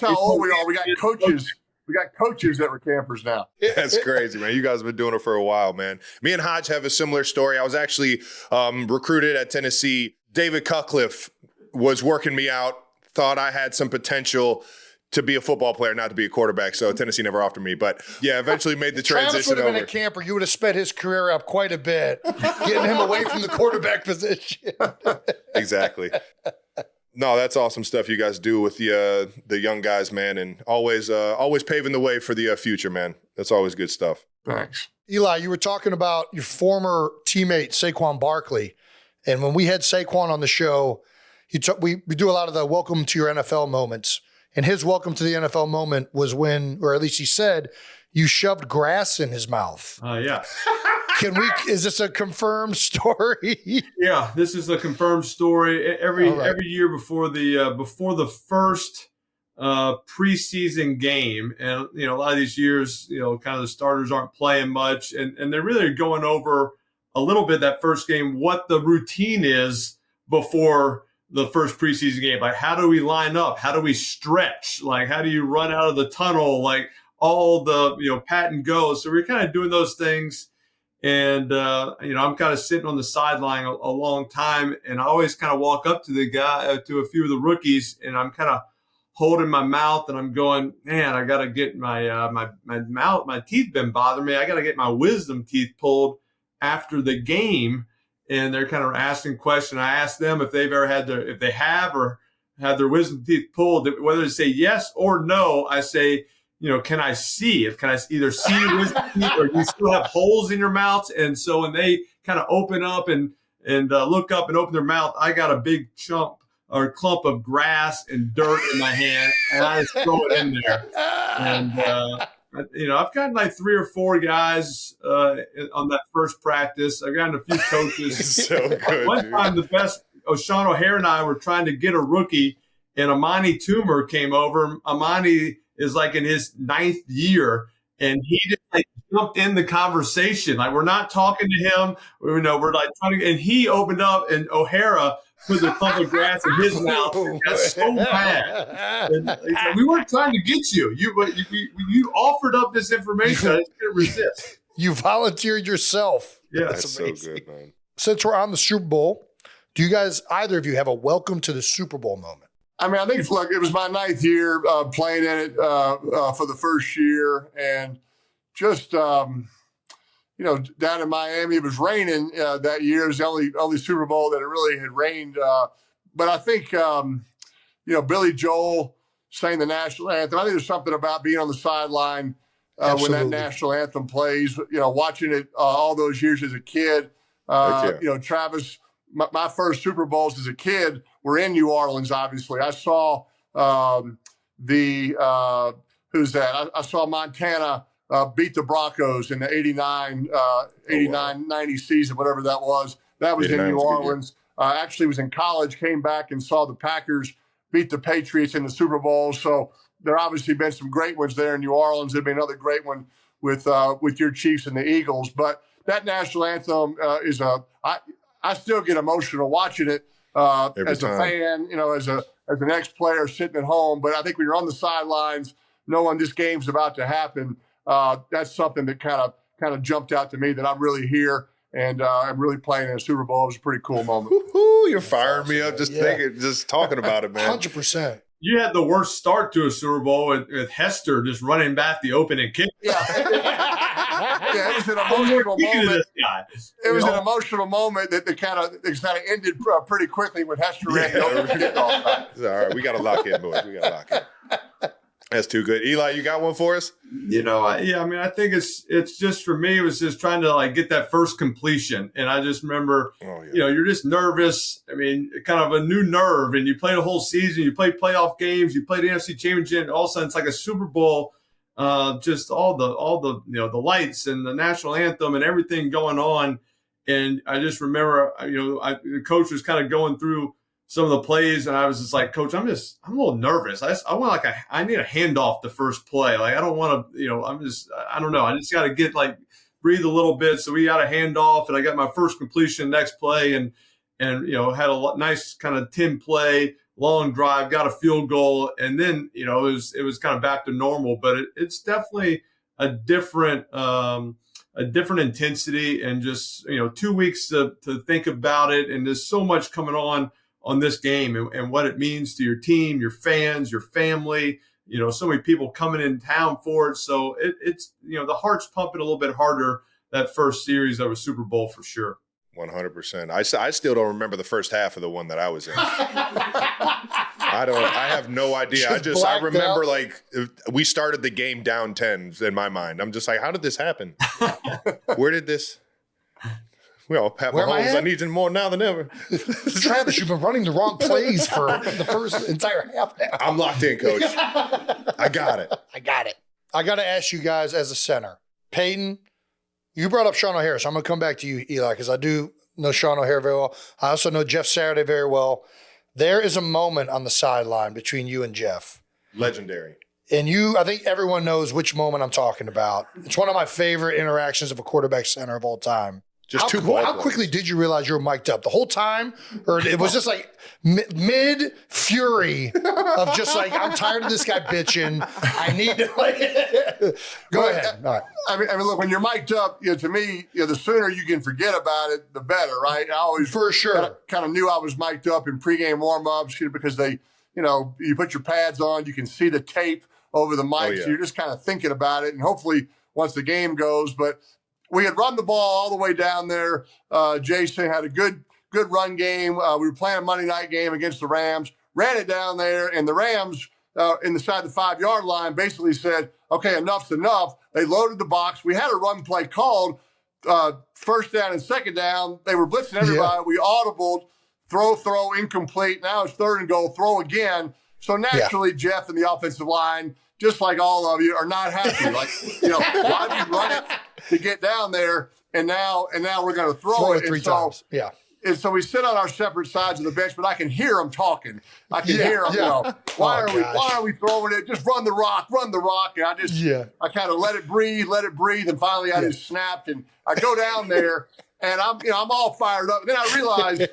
old we are. We got coaches. We got coaches that were campers now. That's crazy, man. You guys have been doing it for a while, man. Me and Hodge have a similar story. I was actually recruited at Tennessee. David Cutcliffe was working me out, thought I had some potential to be a football player, not to be a quarterback. So Tennessee never offered me. But yeah, eventually made the transition Travis would have been over. a camper. You would have sped his career up quite a bit, getting him away from the quarterback position. Exactly. No, that's awesome stuff you guys do with the young guys, man, and always paving the way for the future, man. That's always good stuff. Thanks. Eli, you were talking about your former teammate, Saquon Barkley. And when we had Saquon on the show, we do a lot of the welcome to your NFL moments. And his welcome to the NFL moment was when, or at least he said, you shoved grass in his mouth. Yeah. Is this a confirmed story? Yeah, this is a confirmed story. Every year before the first preseason game, and a lot of these years, kind of the starters aren't playing much, and they're really going over a little bit that first game what the routine is before the first preseason game. Like, how do we line up? How do we stretch? Like, how do you run out of the tunnel? Like, all the, pat and go. So we're kind of doing those things. And, I'm kind of sitting on the sideline a long time. And I always kind of walk up to the guy, to a few of the rookies, and I'm kind of holding my mouth and I'm going, man, I got to get my teeth been bothering me. I got to get my wisdom teeth pulled after the game. And they're kind of asking questions. I asked them if they've ever if they have or had their wisdom teeth pulled, whether to say yes or no. I say, can I see? Can I either see your wisdom teeth, or do you still have holes in your mouth? And so when they kind of open up and look up and open their mouth, I got a big clump of grass and dirt in my hand, and I just throw it in there. And I've gotten like 3 or 4 guys on that first practice. I've gotten a few coaches. So good. One time, the best, Sean O'Hare and I were trying to get a rookie, and Amani Toomer came over. Amani is like in his 9th year, and he just like jumped in the conversation. Like, we're not talking to him. We're like trying to, and he opened up, and O'Hara put the clump of grass in his mouth. That's so bad. And we weren't trying to get you. You offered up this information. I just couldn't resist. You volunteered yourself. Yeah, That's so good, man. Since we're on the Super Bowl, do you guys, either of you, have a welcome to the Super Bowl moment? I mean, I think look, it was my 9th year playing in it for the first year, and just down in Miami, it was raining that year. It was the only Super Bowl that it really had rained. But I think Billy Joel sang the national anthem. I think there's something about being on the sideline when that national anthem plays. Watching it all those years as a kid. Travis, my first Super Bowls as a kid were in New Orleans. Obviously, I saw who's that? I saw Montana beat the Broncos in the 89-90 season, whatever that was. That was in New Orleans. Actually was in college, came back and saw the Packers beat the Patriots in the Super Bowl. So there obviously been some great ones there in New Orleans. There'd be another great one with your Chiefs and the Eagles. But that national anthem I still get emotional watching it as a fan, as an ex-player sitting at home. But I think when you're on the sidelines, knowing this game's about to happen, that's something that kind of jumped out to me, that I'm really here and I'm really playing in a Super Bowl. It was a pretty cool moment. Woo-hoo, you're firing me up just talking about it, man. 100%. You had the worst start to a Super Bowl with Hester just running back the opening kick. Yeah, it was an emotional moment. It was an emotional moment that kind of ended pretty quickly when Hester ran the opening kickoff. All right, we got to lock in, boys. We got to lock in. That's too good. Eli, you got one for us? I think it's just, for me, it was just trying to get that first completion. And I just remember, you're just nervous. I mean, kind of a new nerve, and you play the whole season, you play playoff games, you play the NFC Championship, and all of a sudden it's like a Super Bowl, just all the the lights and the national anthem and everything going on. And I just remember, the coach was kind of going through some of the plays, and I was just like, Coach, I'm a little nervous. I need a handoff the first play. Like, I don't want to, I don't know. I just got to breathe a little bit. So we got a handoff, and I got my first completion next play, and had a nice kind of 10 play, long drive, got a field goal. And then, it was kind of back to normal, but it's definitely a different intensity, and just, 2 weeks to think about it. And there's so much coming on this game and what it means to your team, your fans, your family, so many people coming in town for it. So it's the heart's pumping a little bit harder that first series of a Super Bowl for sure. 100%. I still don't remember the first half of the one that I was in. I have no idea. I remember we started the game down 10 in my mind. I'm just like, how did this happen? Where did this? Well, Pat Mahomes, I need you more now than ever. Travis, you've been running the wrong plays for the first entire half now. I'm locked in, Coach. I got it. I got to ask you guys as a center. Peyton, you brought up Sean O'Hare, so I'm going to come back to you, Eli, because I do know Sean O'Hare very well. I also know Jeff Saturday very well. There is a moment on the sideline between you and Jeff. Legendary. And I think everyone knows which moment I'm talking about. It's one of my favorite interactions of a quarterback center of all time. Just two ball How players. quickly did you realize you were mic'd up? The whole time? Or it was just like mid fury of just like, I'm tired of this guy bitching. I need to like, go ahead. All right. I mean, look, when you're mic'd up, to me, the sooner you can forget about it, the better, right? I always For sure. kind of knew I was mic'd up in pregame warm-ups because they, you put your pads on, you can see the tape over the mic, so you're just kind of thinking about it, and hopefully once the game goes. But we had run the ball all the way down there. Jason had a good run game. We were playing a Monday night game against the Rams, ran it down there, and the Rams inside the 5-yard line basically said, okay, enough's enough. They loaded the box. We had a run play called, first down and second down. They were blitzing everybody. Yeah. We audibled, throw, incomplete. Now it's third and goal, throw again. So naturally, Jeff and the offensive line, just like all of you, are not happy. Like, why did you run it to get down there, and now we're going to throw it 3 times. Yeah. And so we sit on our separate sides of the bench, but I can hear them talking. I can hear them, why are we throwing it? Just run the rock. And I kind of let it breathe. And finally I just snapped, and I go down there and I'm all fired up. And then I realized,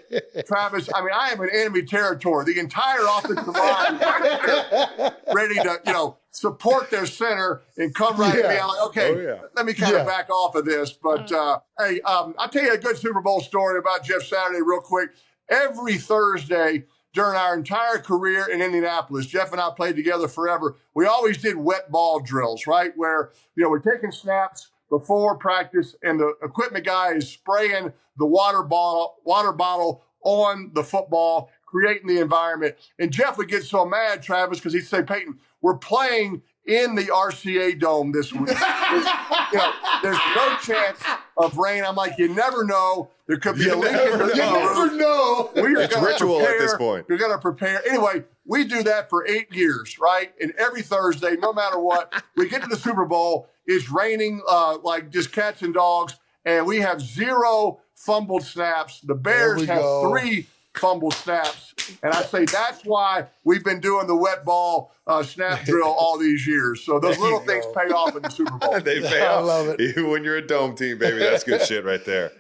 Travis, I am in enemy territory. The entire offensive line is ready to, support their center and come right at me. I'm like, okay, let me kind of back off of this. But, hey, I'll tell you a good Super Bowl story about Jeff Saturday real quick. Every Thursday during our entire career in Indianapolis, Jeff and I played together forever. We always did wet ball drills, right? Where, we're taking snaps before practice and the equipment guy is spraying the water bottle on the football, creating the environment. And Jeff would get so mad, Travis, because he'd say, Peyton, we're playing in the RCA Dome this week. There's no chance of rain. I'm like, you never know. There could be a leak in the never know. It's ritual at this point. You're going to prepare. Anyway, we do that for 8 years, right? And every Thursday, no matter what, we get to the Super Bowl. It's raining like just cats and dogs, and we have 0 fumbled snaps. The Bears have 3 fumbled snaps. And I say that's why we've been doing the wet ball snap drill all these years. So those little things pay off in the Super Bowl. They pay off. I love it. Even when you're a dome team, baby, that's good shit right there.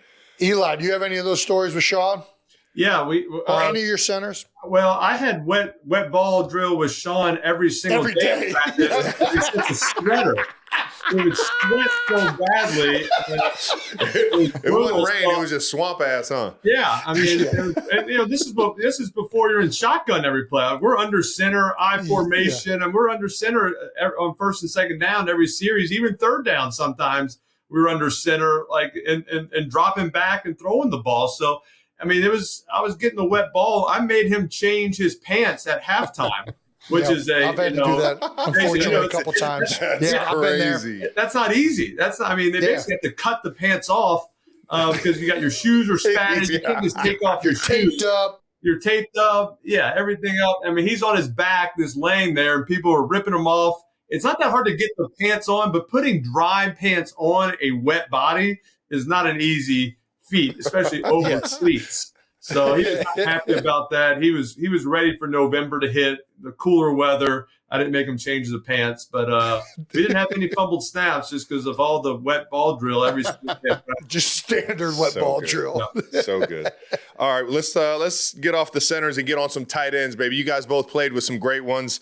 Eli, do you have any of those stories with Sean? Yeah, or any of your centers? Well, I had wet ball drill with Sean every single day. It's a shredder. It would sweat so badly. It wasn't rain. It was just swamp ass, huh? Yeah, this is before you're in shotgun every play. We're under center, I formation, and we're under center on first and second down every series, even third down. Sometimes we were under center, like and dropping back and throwing the ball. So. I was getting the wet ball. I made him change his pants at halftime, which is I've had to do that, unfortunately, a couple times. That's crazy. That's not easy. They basically have to cut the pants off because you got your shoes are spatted. You can't just take off your shoes. Taped up. You're taped up. Yeah, everything up. He's on his back, just laying there, and people are ripping him off. It's not that hard to get the pants on, but putting dry pants on a wet body is not an easy feet, especially over cleats. So he was not happy about that. He was ready for November to hit, the cooler weather. I didn't make him change the pants, but we didn't have any fumbled snaps just because of all the wet ball drill every single day. Just standard wet ball drill. No, so good. All right, let's get off the centers and get on some tight ends, baby. You guys both played with some great ones.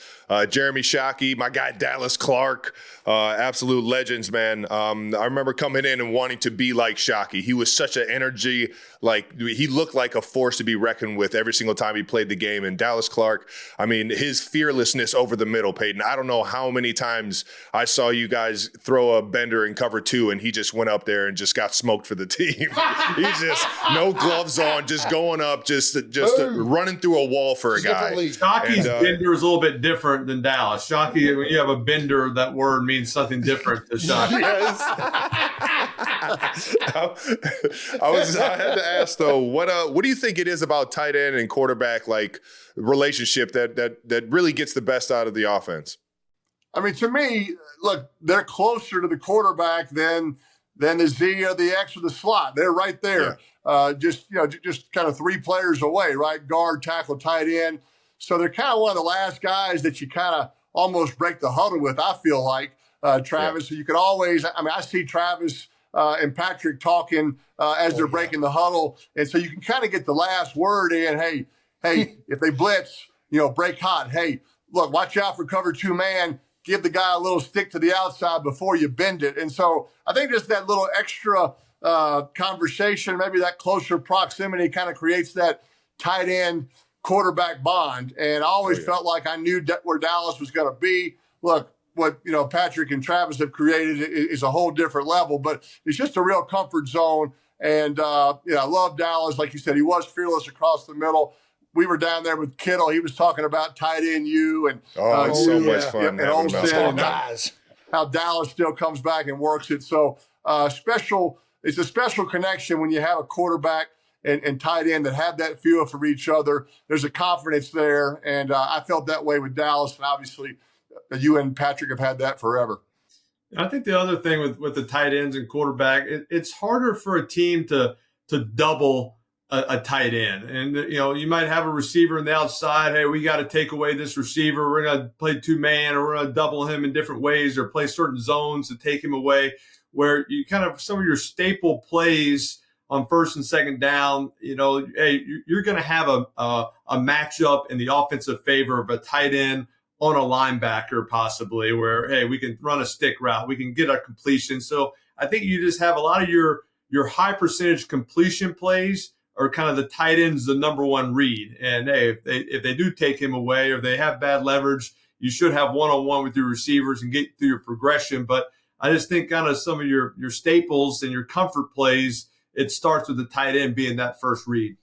Jeremy Shockey, my guy Dallas Clark, absolute legends, man. I remember coming in and wanting to be like Shockey. He was such an energy, like he looked like a force to be reckoned with every single time he played the game. And Dallas Clark, his fearlessness over the middle, Peyton. I don't know how many times I saw you guys throw a bender in cover 2 and he just went up there and just got smoked for the team. He just no gloves on, just going up, just running through a wall for a guy. Shockey's bender is a little bit different than Dallas. Shockey, when you have a bender, that word means something different to Shockey. Yes. I had to ask though, what do you think it is about tight end and quarterback like relationship that really gets the best out of the offense? To me, look, they're closer to the quarterback than the Z or the X or the slot. They're right there. Yeah. Just kind of 3 players away, right? Guard, tackle, tight end. So they're kind of one of the last guys that you kind of almost break the huddle with, I feel like, Travis. Yeah. So you could always, I see Travis and Patrick talking as they're breaking the huddle. And so you can kind of get the last word in. Hey, if they blitz, break hot. Hey, look, watch out for cover 2 man. Give the guy a little stick to the outside before you bend it. And so I think just that little extra conversation, maybe that closer proximity kind of creates that tight end quarterback bond. And I always felt like I knew where Dallas was going to be. Look, what Patrick and Travis have created is a whole different level, but it's just a real comfort zone. And I love Dallas. Like you said, he was fearless across the middle. We were down there with Kittle. He was talking about tight end you and it's so much fun. And Olsen and how Dallas still comes back and works it. So special. It's a special connection when you have a quarterback and tight end that have that feel for each other. There's a confidence there, and I felt that way with Dallas. And obviously, you and Patrick have had that forever. I think the other thing with the tight ends and quarterback, it's harder for a team to double a tight end. And, you might have a receiver on the outside. Hey, we got to take away this receiver. We're going to play 2-man, or we're going to double him in different ways, or play certain zones to take him away, where you kind of some of your staple plays on first and second down, hey, you're going to have a matchup in the offensive favor of a tight end on a linebacker possibly, where, hey, we can run a stick route. We can get a completion. So I think you just have a lot of your high percentage completion plays are kind of the tight end's the number one read. And hey, if they do take him away or they have bad leverage, you should have one-on-one with your receivers and get through your progression. But I just think kind of some of your staples and your comfort plays, it starts with the tight end being that first read.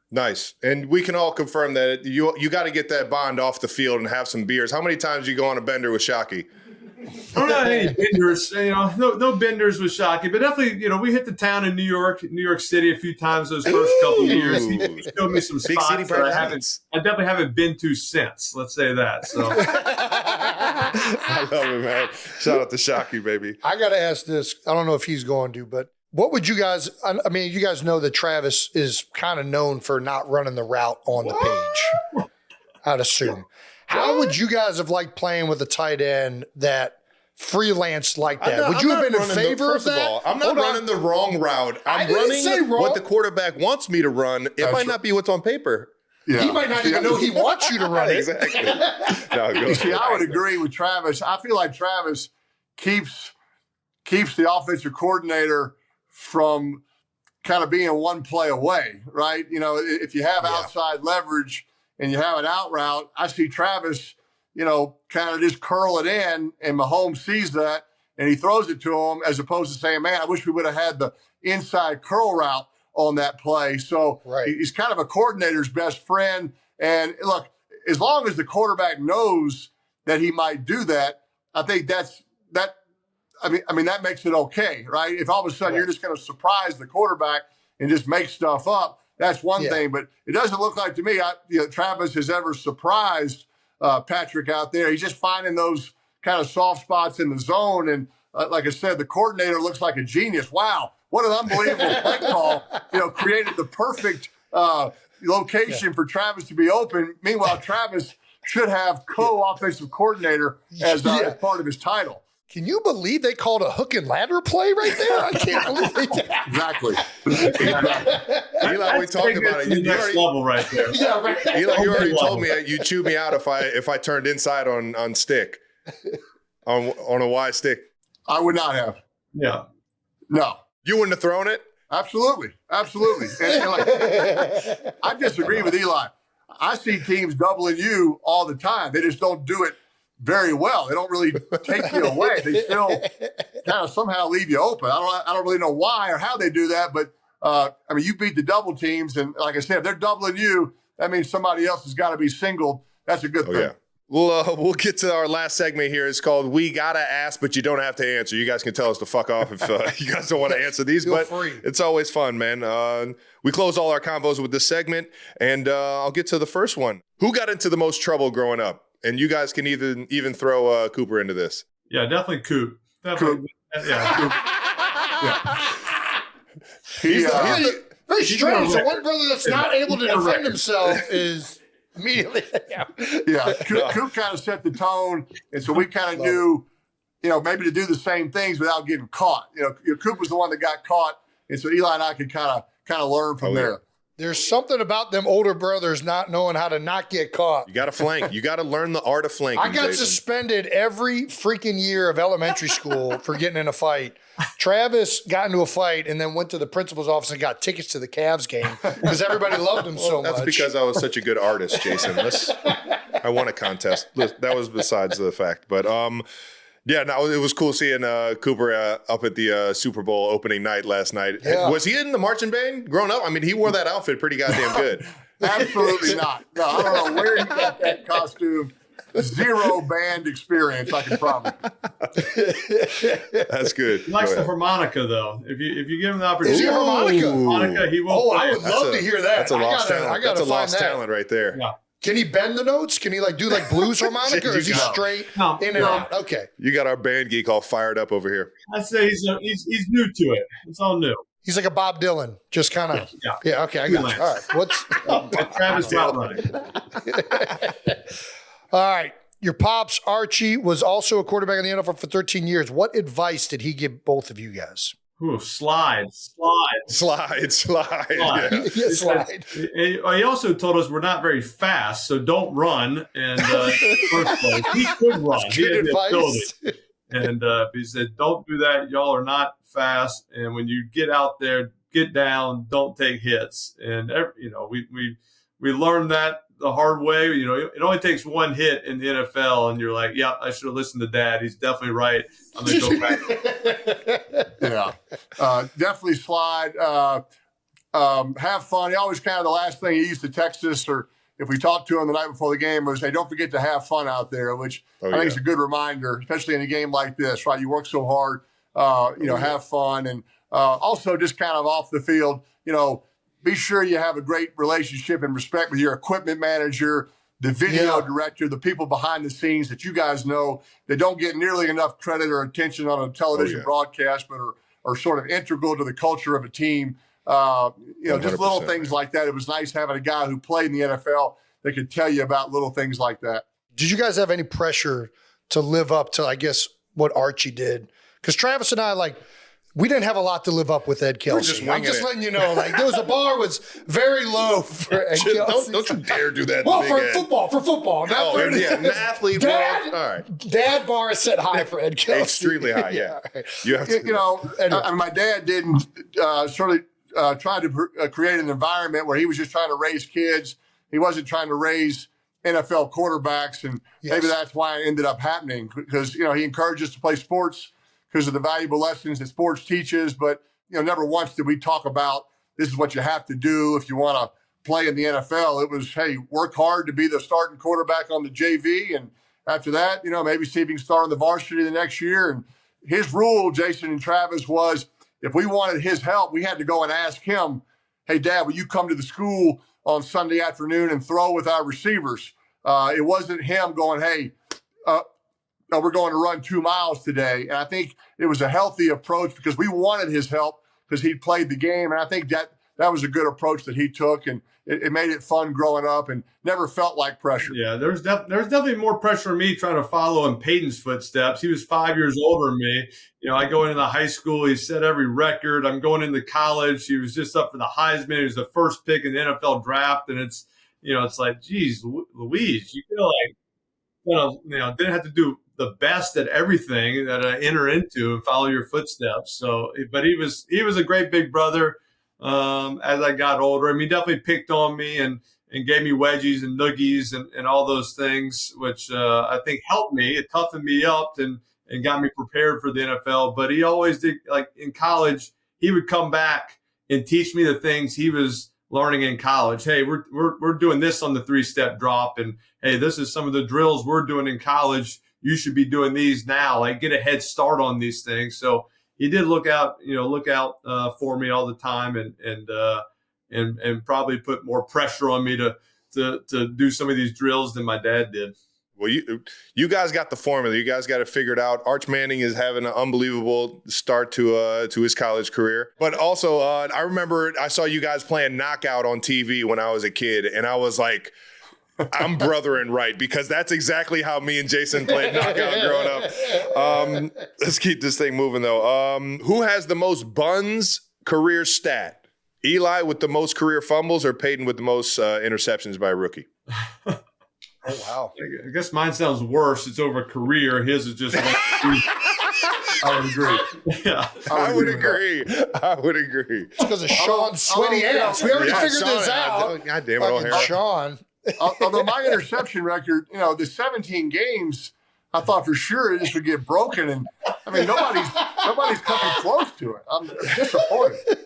Nice. And we can all confirm that you got to get that bond off the field and have some beers. How many times do you go on a bender with Shockey? I don't have any benders, no benders with Shockey, but definitely, we hit the town in New York City a few times those first couple of years. He showed me some spots that I definitely haven't been to since. Let's say that. So I love it, man. Shout out to Shockey, baby. I got to ask this. I don't know if he's going to, but what would you guys – I mean, you guys know that Travis is kind of known for not running the route on the page, I'd assume. How would you guys have liked playing with a tight end that freelanced like that? Would you have been in favor of that? First of all, I'm not running the wrong route. I'm running what the quarterback wants me to run. It might not be what's on paper. Yeah. He might not even know he wants you to run it. Exactly. I would agree with Travis. I feel like Travis keeps the offensive coordinator from kind of being one play away, right? If you have outside leverage and you have an out route, I see Travis, kind of just curl it in, and Mahomes sees that and he throws it to him, as opposed to saying, man, I wish we would have had the inside curl route on that play. So he's kind of a coordinator's best friend. And look, as long as the quarterback knows that he might do that, I think that makes it okay, right? If all of a sudden you're just going to surprise the quarterback and just make stuff up, that's one thing. But it doesn't look like to me, Travis has ever surprised Patrick out there. He's just finding those kind of soft spots in the zone. And like I said, the coordinator looks like a genius. Wow, what an unbelievable play call! Created the perfect location for Travis to be open. Meanwhile, Travis should have co-offensive coordinator as part of his title. Can you believe they called a hook and ladder play right there? I can't believe they did. Exactly. Eli, we talked about it. You next level right there. Yeah, right. Eli, you already told me you'd chew me out if I turned inside on stick, on a Y stick. I would not have. Yeah. No. You wouldn't have thrown it? Absolutely. And I disagree with Eli. I see teams doubling you all the time. They just don't do it very well. They don't really take you away. They still kind of somehow leave you open. I don't really know why or how they do that, but you beat the double teams, and like I said, if they're doubling you, that means somebody else has got to be singled. That's a good thing. Yeah. We'll get to our last segment here. It's called We Gotta Ask, but you don't have to answer. You guys can tell us to fuck off if you guys don't want to answer these, but it's always fun, man. We close all our convos with this segment, and I'll get to the first one. Who got into the most trouble growing up? And you guys can even throw Cooper into this. Yeah, definitely Coop. Definitely. Coop. Yeah, Coop. Yeah. Very strange. The one brother that's not able to defend himself is immediately. Yeah. Coop kind of set the tone, and so we kind of knew maybe to do the same things without getting caught. Coop was the one that got caught, and so Eli and I could kind of learn from there. There's something about them older brothers not knowing how to not get caught. You got to flank. You got to learn the art of flanking. I got suspended every freaking year of elementary school for getting in a fight. Travis got into a fight and then went to the principal's office and got tickets to the Cavs game because everybody loved him so much. That's because I was such a good artist, Jason. I won a contest. That was besides the fact. But yeah, no, it was cool seeing Cooper up at the Super Bowl opening night last night. Yeah. Was he in the marching band growing up? I mean, he wore that outfit pretty goddamn good. Absolutely not. No, I don't know where he got that costume. Zero band experience, I can promise. That's good. He likes the harmonica, though. If you give him the opportunity, Is he harmonica, he will. Oh, I would love to hear that. That's a lost talent. That's a lost that. talent right there. Yeah. Can he bend the notes? Can he do blues harmonica, or is he straight in and out? Okay. You got our band geek all fired up over here. I'd say he's new to it. It's all new. He's like a Bob Dylan, just kind of. Yeah. Okay, I got you. All right. What's Travis route running? All right. Your pops, Archie, was also a quarterback in the NFL for 13 years. What advice did he give both of you guys? Ooh, slide. Slide. Yeah. Slide. He also told us we're not very fast, so don't run. And first place, he could run. That's He good had the advice. ability. And he said, don't do that. Y'all are not fast. And when you get out there, get down, don't take hits. And, we learned that the hard way. It only takes one hit in the NFL, and you're like, yeah, I should have listened to Dad. He's definitely right. I'm going to go back. Yeah. Definitely slide. Have fun. He always kind of the last thing he used to text us, or if we talked to him the night before the game, was, hey, don't forget to have fun out there, which I think is a good reminder, especially in a game like this, right? You work so hard, have fun. And also just kind of off the field, be sure you have a great relationship and respect with your equipment manager, the video director, the people behind the scenes that you guys know that don't get nearly enough credit or attention on a television broadcast, but are sort of integral to the culture of a team. Just little things like that. It was nice having a guy who played in the NFL that could tell you about little things like that. Did you guys have any pressure to live up to, I guess, what Archie did? Because Travis and I, we didn't have a lot to live up with Ed Kelsey. I'm just letting you know, the bar was very low for Ed Kelsey. Don't you dare do that. Well, for football. Not for an athlete. Dad, all right. Dad bar is set high for Ed Kelsey. Extremely high, yeah. Right. You have to. My dad didn't try to create an environment where he was just trying to raise kids. He wasn't trying to raise NFL quarterbacks, and maybe that's why it ended up happening, because, he encouraged us to play sports because of the valuable lessons that sports teaches. But, never once did we talk about this is what you have to do if you want to play in the NFL. It was, hey, work hard to be the starting quarterback on the JV. And after that, maybe see if you can start on the varsity the next year. And his rule, Jason and Travis, was if we wanted his help, we had to go and ask him, hey, Dad, will you come to the school on Sunday afternoon and throw with our receivers? It wasn't him going, hey, we're going to run 2 miles today. And I think it was a healthy approach because we wanted his help because he played the game. And I think that was a good approach that he took. And it made it fun growing up and never felt like pressure. Yeah, there's definitely more pressure on me trying to follow in Peyton's footsteps. He was 5 years older than me. I go into high school. He set every record. I'm going into college. He was just up for the Heisman. He was the first pick in the NFL draft. And it's like, geez, Louise, you feel like, didn't have to do the best at everything that I enter into and follow your footsteps. So, but he was a great big brother. As I got older, he definitely picked on me and gave me wedgies and noogies and all those things, which I think helped me. It toughened me up and got me prepared for the NFL. But he always did, like in college, he would come back and teach me the things he was learning in college. Hey, we're doing this on the 3-step drop, and hey, this is some of the drills we're doing in college. You should be doing these now. Like, get a head start on these things. So he did look out for me all the time, and probably put more pressure on me to do some of these drills than my dad did. Well, you guys got the formula. You guys got it figured out. Arch Manning is having an unbelievable start to his college career. But also, I remember I saw you guys playing Knockout on TV when I was a kid, and I was like, I'm brothering right because that's exactly how me and Jason played knockout growing up. Let's keep this thing moving, though. Who has the most buns career stat? Eli with the most career fumbles or Peyton with the most interceptions by a rookie? Oh, wow. I guess mine sounds worse. It's over career. His is just like I would agree. yeah. I would agree. It's because of Sean's sweaty ass. We already figured this out. God damn it, O'Hara. Sean. Although my interception record, the 17 games, I thought for sure this would get broken, and I mean nobody's coming close to it. I'm disappointed.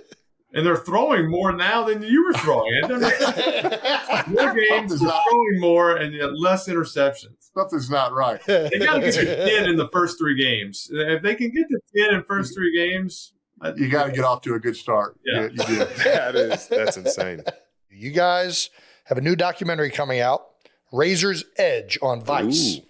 And they're throwing more now than you were throwing. More games, they're throwing more and yet less interceptions. Something's not right. They got to get to 10 in the first 3 games. If they can get to 10 in the first 3 games, you got to get off to a good start. Yeah. You do. That's insane. You guys have a new documentary coming out, Razor's Edge on Vice. Ooh.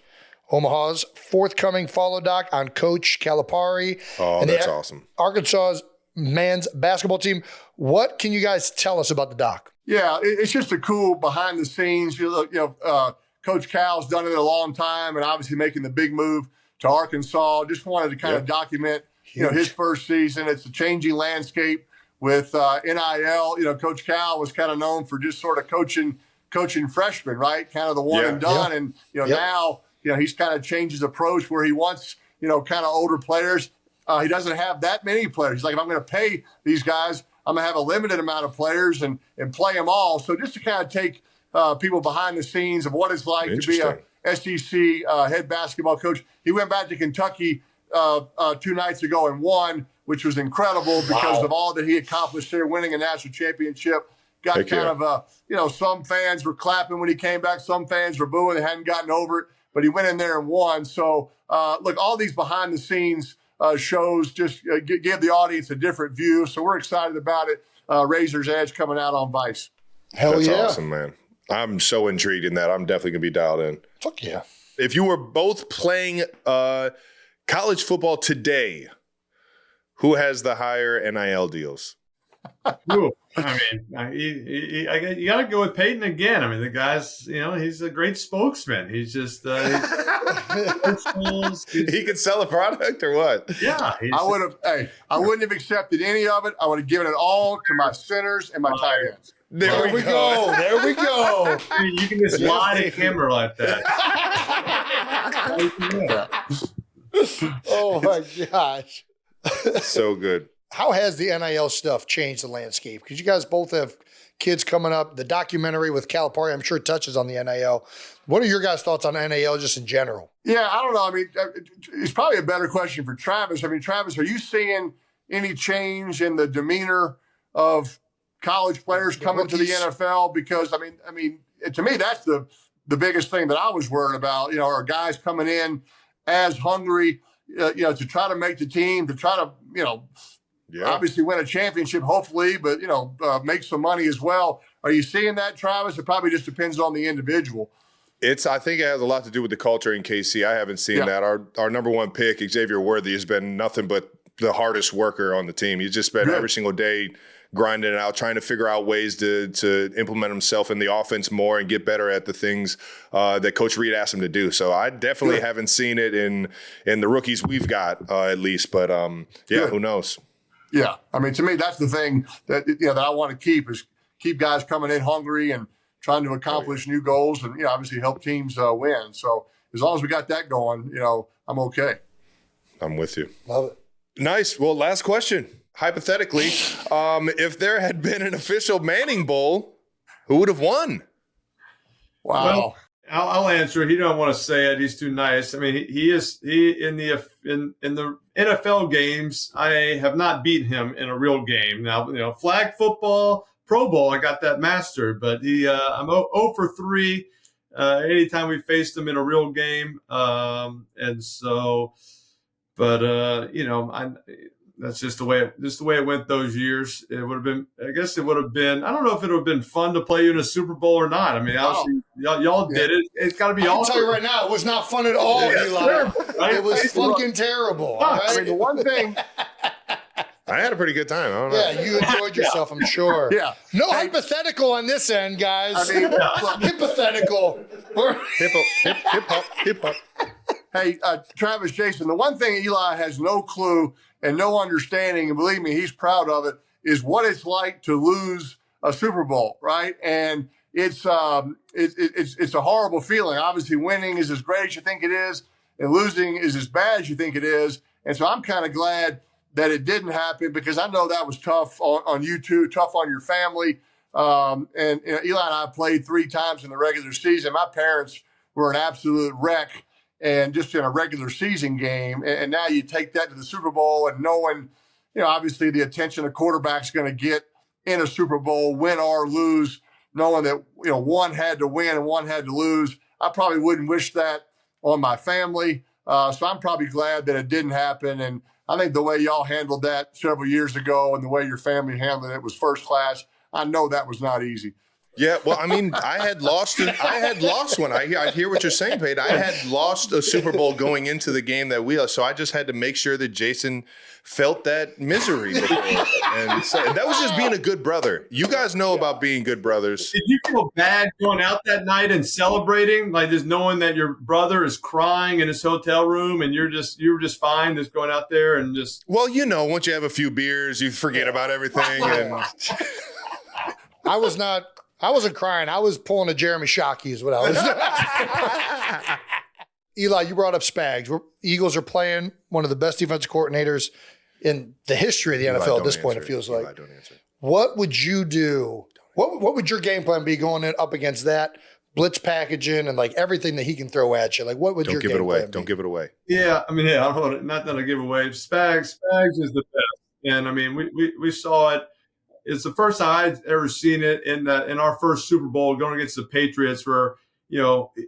Omaha's forthcoming follow doc on Coach Calipari. Oh, and that's awesome. Arkansas's men's basketball team. What can you guys tell us about the doc? Yeah, it's just a cool behind the scenes. Coach Cal's done it a long time, and obviously making the big move to Arkansas. Just wanted to kind of document, his first season. It's a changing landscape with NIL. Coach Cal was kind of known for just sort of coaching freshmen, right? Kind of the one and done. And now he's kind of changed his approach where he wants kind of older players. He doesn't have that many players. He's like, if I'm going to pay these guys, I'm going to have a limited amount of players and play them all. So just to kind of take people behind the scenes of what it's like to be a SEC head basketball coach. He went back to Kentucky 2 nights ago and won, which was incredible because of all that he accomplished there, winning a national championship. Got some fans were clapping when he came back. Some fans were booing. They hadn't gotten over it, but he went in there and won. So look, all these behind the scenes shows just give the audience a different view. So we're excited about it. Razor's Edge coming out on Vice. That's awesome, man. I'm so intrigued in that. I'm definitely going to be dialed in. Fuck yeah. If you were both playing college football today, who has the higher NIL deals? Ooh, I mean, you got to go with Peyton again. I mean, the guy's, he's a great spokesman. He's just he can sell a product or what? Yeah, I wouldn't have accepted any of it. I would have given it all to my centers and my tight ends. There we go. There we go. I mean, you can just lie to camera like that. Oh my gosh. So good. How has the NIL stuff changed the landscape? Because you guys both have kids coming up. The documentary with Calipari, I'm sure, touches on the NIL. What are your guys' thoughts on NIL just in general? Yeah, I don't know. I mean, it's probably a better question for Travis. I mean, Travis, are you seeing any change in the demeanor of college players coming to the NFL? Because, I mean, to me, that's the biggest thing that I was worried about. Are guys coming in as hungry, to try to make the team, to try to, obviously win a championship, hopefully, but, make some money as well. Are you seeing that, Travis? It probably just depends on the individual. I think it has a lot to do with the culture in KC. I haven't seen that. Our number one pick, Xavier Worthy, has been nothing but the hardest worker on the team. He's just been every single day grinding it out, trying to figure out ways to implement himself in the offense more and get better at the things that Coach Reed asked him to do. So I definitely haven't seen it in the rookies we've got, at least. But, who knows? Yeah. I mean, to me, that's the thing that, that I want to keep guys coming in hungry and trying to accomplish new goals and, obviously help teams win. So as long as we got that going, I'm okay. I'm with you. Love it. Nice. Well, last question. Hypothetically, if there had been an official Manning Bowl, who would have won? Wow. Well, I'll answer it. He don't want to say it. He's too nice. I mean, he in the NFL games, I have not beaten him in a real game. Now, flag football, Pro Bowl, I got that mastered, but I'm 0 for 3 anytime we faced him in a real game. That's just the way it went those years. It would have been, I guess it would have been, I don't know if it would have been fun to play you in a Super Bowl or not. I mean, obviously, y'all did it. It's got to be awesome. I'll tell you right now, it was not fun at all, Eli. Right? It was fucking terrible. All right? I mean, the one thing I had a pretty good time. I don't know. Yeah, you enjoyed yourself, I'm sure. Yeah. No hypothetical on this end, guys. I mean, look, hypothetical. Hip hop. hey, Travis, Jason, the one thing Eli has no clue and no understanding, and believe me, he's proud of it, is what it's like to lose a Super Bowl, right? And it's a horrible feeling. Obviously, winning is as great as you think it is, and losing is as bad as you think it is. And so I'm kind of glad that it didn't happen, because I know that was tough on you two, tough on your family. And Eli and I played 3 times in the regular season. My parents were an absolute wreck, and just in a regular season game. And now you take that to the Super Bowl, and knowing, obviously the attention a quarterback's going to get in a Super Bowl, win or lose, knowing that, one had to win and one had to lose. I probably wouldn't wish that on my family. So I'm probably glad that it didn't happen. And I think the way y'all handled that several years ago and the way your family handled it was first class. I know that was not easy. Yeah, well, I mean, I had lost one. I hear what you're saying, Peyton. I had lost a Super Bowl going into the game that we lost, so I just had to make sure that Jason felt that misery before. And so that was just being a good brother. You guys know about being good brothers. Did you feel bad going out that night and celebrating, like just knowing that your brother is crying in his hotel room and you were just fine, just going out there and just? Well, once you have a few beers, you forget about everything. And I wasn't crying. I was pulling a Jeremy Shockey is what I was. Eli, you brought up Spags. Eagles are playing one of the best defensive coordinators in the history of the NFL at this point, it feels like. Don't answer. What would you do? What would your game plan be going up against that blitz packaging and like everything that he can throw at you? Like, what would your game plan be? Don't give it away. Yeah, I mean, I don't want not that I give away. Spags is the best, and I mean, we saw it. It's the first time I'd ever seen it in our first Super Bowl going against the Patriots, where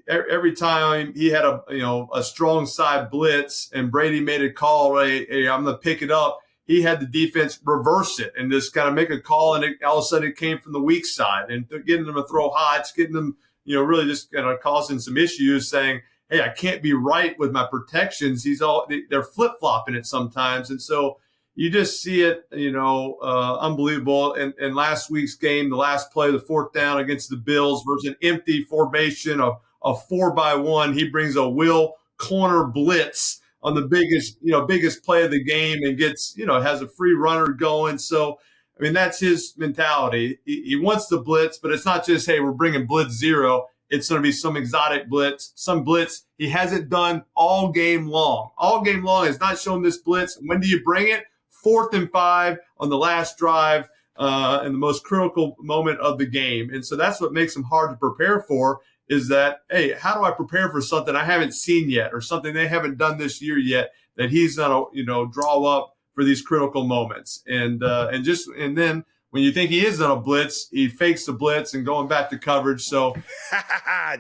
every time he had a strong side blitz and Brady made a call, right? Hey, I'm gonna pick it up. He had the defense reverse it and just kind of make a call, and all of a sudden it came from the weak side and getting them to throw hots, getting them really just kind of causing some issues, saying, hey, I can't be right with my protections. They're flip flopping it sometimes, and so. You just see it, unbelievable. And last week's game, the last play, the 4th down against the Bills versus an empty formation of a 4-by-1. He brings a will corner blitz on the biggest play of the game and gets, has a free runner going. So, I mean, that's his mentality. He wants the blitz, but it's not just, hey, we're bringing blitz 0. It's going to be some exotic blitz, some blitz he hasn't done all game long. All game long has not shown this blitz. When do you bring it? 4th and 5 on the last drive in the most critical moment of the game. And so that's what makes them hard to prepare for, is that, hey, how do I prepare for something I haven't seen yet or something they haven't done this year yet that he's going to draw up for these critical moments. And then when you think he is on a blitz, he fakes the blitz and going back to coverage. So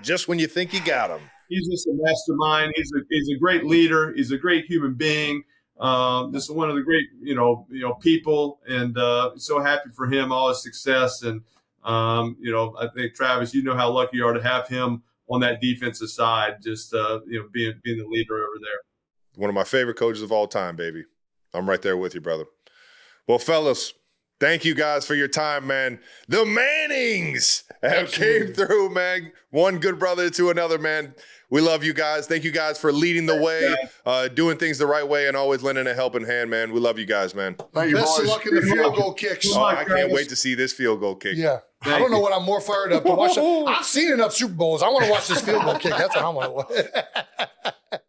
just when you think you got him. He's just a mastermind. He's a great leader. He's a great human being. Just one of the great, people, and so happy for him, all his success. And, I think, Travis, how lucky you are to have him on that defensive side, just, being the leader over there. One of my favorite coaches of all time, baby. I'm right there with you, brother. Well, fellas, thank you guys for your time, man. The Mannings have came through, man. One good brother to another, man. We love you guys. Thank you guys for leading the way, doing things the right way, and always lending a helping hand, man. We love you guys, man. Thank you, Best boys. of luck in the field goal kicks. I can't wait to see this field goal kick. Yeah. I don't know what I'm more fired up to watch. I've seen enough Super Bowls. I want to watch this field goal kick. That's what I want to watch.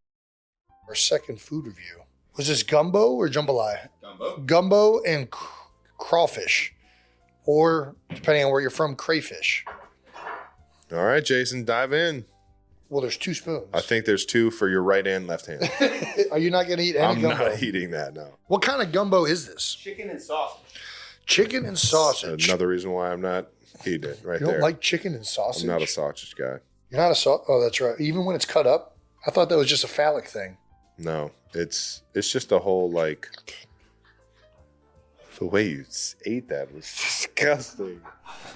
Our second food review. Was this gumbo or jambalaya? Gumbo and crawfish. Or, depending on where you're from, crayfish. All right, Jason, dive in. Well, there's 2 spoons. I think there's 2 for your right and left hand. Are you not going to eat any gumbo? I'm not eating that, no. What kind of gumbo is this? Chicken and sausage. Chicken and sausage. Another reason why I'm not eating it right there. You don't like chicken and sausage? I'm not a sausage guy. You're not a sausage? Oh, that's right. Even when it's cut up? I thought that was just a phallic thing. No, it's just a whole, like, the way you ate that was disgusting.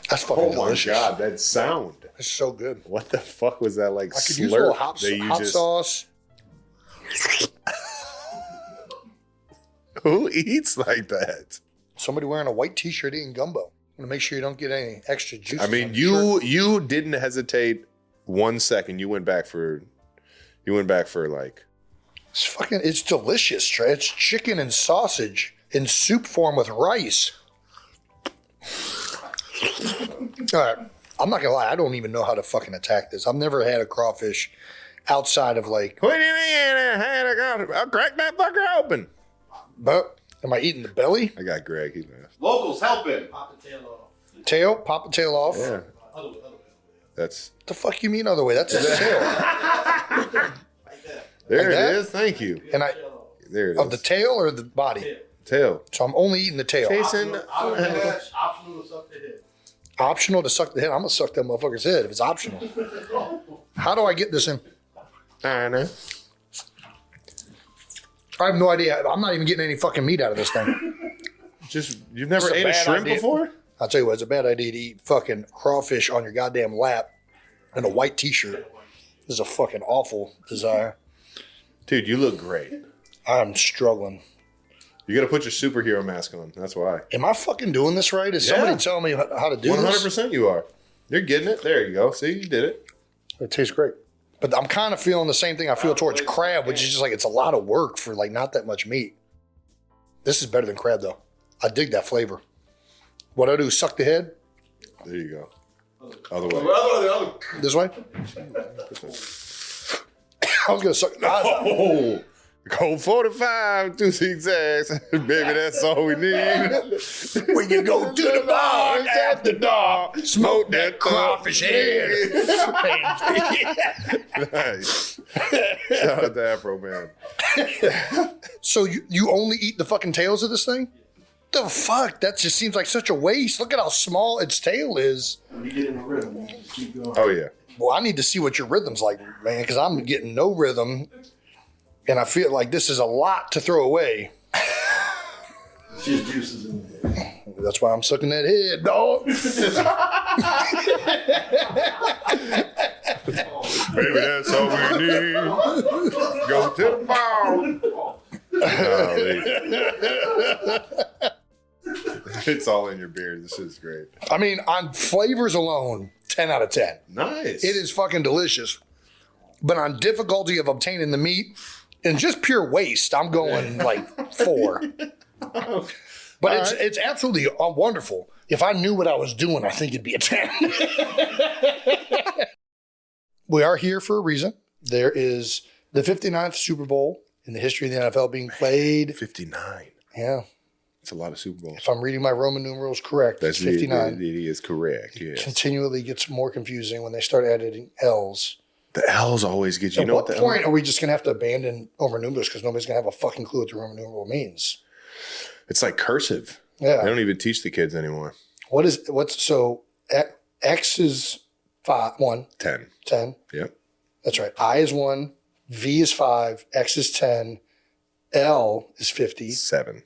That's fucking delicious. Oh my God, that sound. It's so good. What the fuck was that, like, I could slurp use a little hot that you sauce. Who eats like that? Somebody wearing a white T-shirt eating gumbo. I'm gonna make sure you don't get any extra juice. I mean, you didn't hesitate 1 second. You went back for like. It's delicious, Trey. It's chicken and sausage in soup form with rice. All right. I'm not gonna lie, I don't even know how to fucking attack this. I've never had a crawfish outside of like. What do you mean? I'll crack that fucker open. But am I eating the belly? I got Greg. He laughed. Locals helping. Pop the tail off. Yeah. That's. What the fuck you mean other way? That's his tail. There Like it that? is. Thank you. And There it is. of the tail or the body? Tail. So I'm only eating the tail. Jason. Optional to suck the head. Optional to suck the head. I'm gonna suck that motherfucker's head if it's optional. How do I get this in? I know. I have no idea. I'm not even getting any fucking meat out of this thing. Just you've never It's a ate a bad shrimp idea. before? I'll tell you what, it's a bad idea to eat fucking crawfish on your goddamn lap in a white T-shirt. This is a fucking awful desire. Dude, you look great. I'm struggling. You got to put your superhero mask on. That's why. Am I fucking doing this right? Is Yeah. somebody telling me how to do this? 100% you are. You're getting it. There you go. See, you did it. It tastes great. But I'm kind of feeling the same thing I feel towards crab, which is just like it's a lot of work for like not that much meat. This is better than crab though. I dig that flavor. What I do is suck the head There you go. Other way. this way. I was gonna suck. Oh, Cold 45, 2 zigzags. Baby, that's all we need. When you go to the bar after dark, smoke that crawfish head. Nice. Shout out to Afro Man. So you only eat the fucking tails of this thing? The fuck? That just seems like such a waste. Look at how small its tail is. When you get in the rhythm, man, just keep going. Oh, yeah. Well, I need to see what your rhythm's like, man, because I'm getting no rhythm. And I feel like this is a lot to throw away. It's just juices in there. That's why I'm sucking that head, dog. Baby, that's all we need. Go to the bar. It's all in your beard. This is great. I mean, on flavors alone, 10 out of 10. Nice. It is fucking delicious. But on difficulty of obtaining the meat and just pure waste, I'm going like 4. But it's absolutely wonderful. If I knew what I was doing, I think it'd be a 10. We are here for a reason. There is the 59th Super Bowl in the history of the NFL being played. 59. Yeah. It's a lot of Super Bowls. If I'm reading my Roman numerals correct, That's it's 59. It is correct, yes. Continually gets more confusing when they start adding L's. The L's always get you. At know what what the point are we just going to have to abandon Roman numerals because nobody's going to have a fucking clue what the Roman numeral means? It's like cursive. Yeah. They don't even teach the kids anymore. So X is 1, 10. 10. Yep. That's right. I is 1, V is 5, X is 10, L is 50. 7.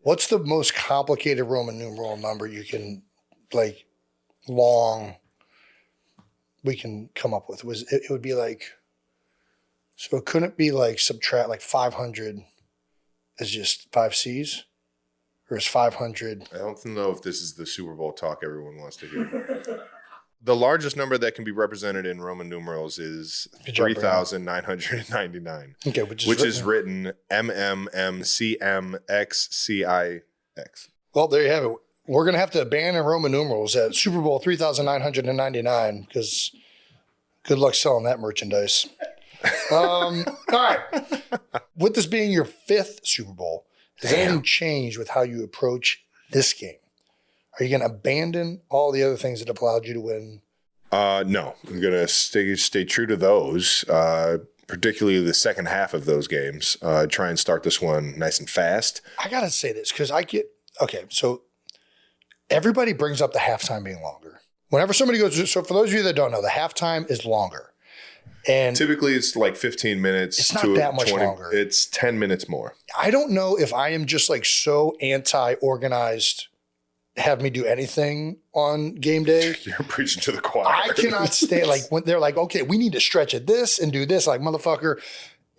What's the most complicated Roman numeral number you can, we can come up with? It would be like, so it couldn't be subtract, 500 is just 5 C's? Or is 500? I don't know if this is the Super Bowl talk everyone wants to hear. The largest number that can be represented in Roman numerals is 3,999. Okay, which is written MMMCMXCIX. Well, there you have it. We're going to have to abandon Roman numerals at Super Bowl 3,999 because good luck selling that merchandise. All right. With this being your 5th Super Bowl, has anything changed with how you approach this game? Are you going to abandon all the other things that have allowed you to win? No, I'm going to stay true to those, particularly the second half of those games. Try and start this one nice and fast. I got to say this because so everybody brings up the halftime being longer. Whenever somebody goes, so for those of you that don't know, the halftime is longer. And typically it's like 15 minutes. It's not that much longer. It's 10 minutes more. I don't know if I am just so anti-organized, have me do anything on game day. You're preaching to the choir. I cannot stay when they're like, okay, we need to stretch at this and do this. Like, motherfucker,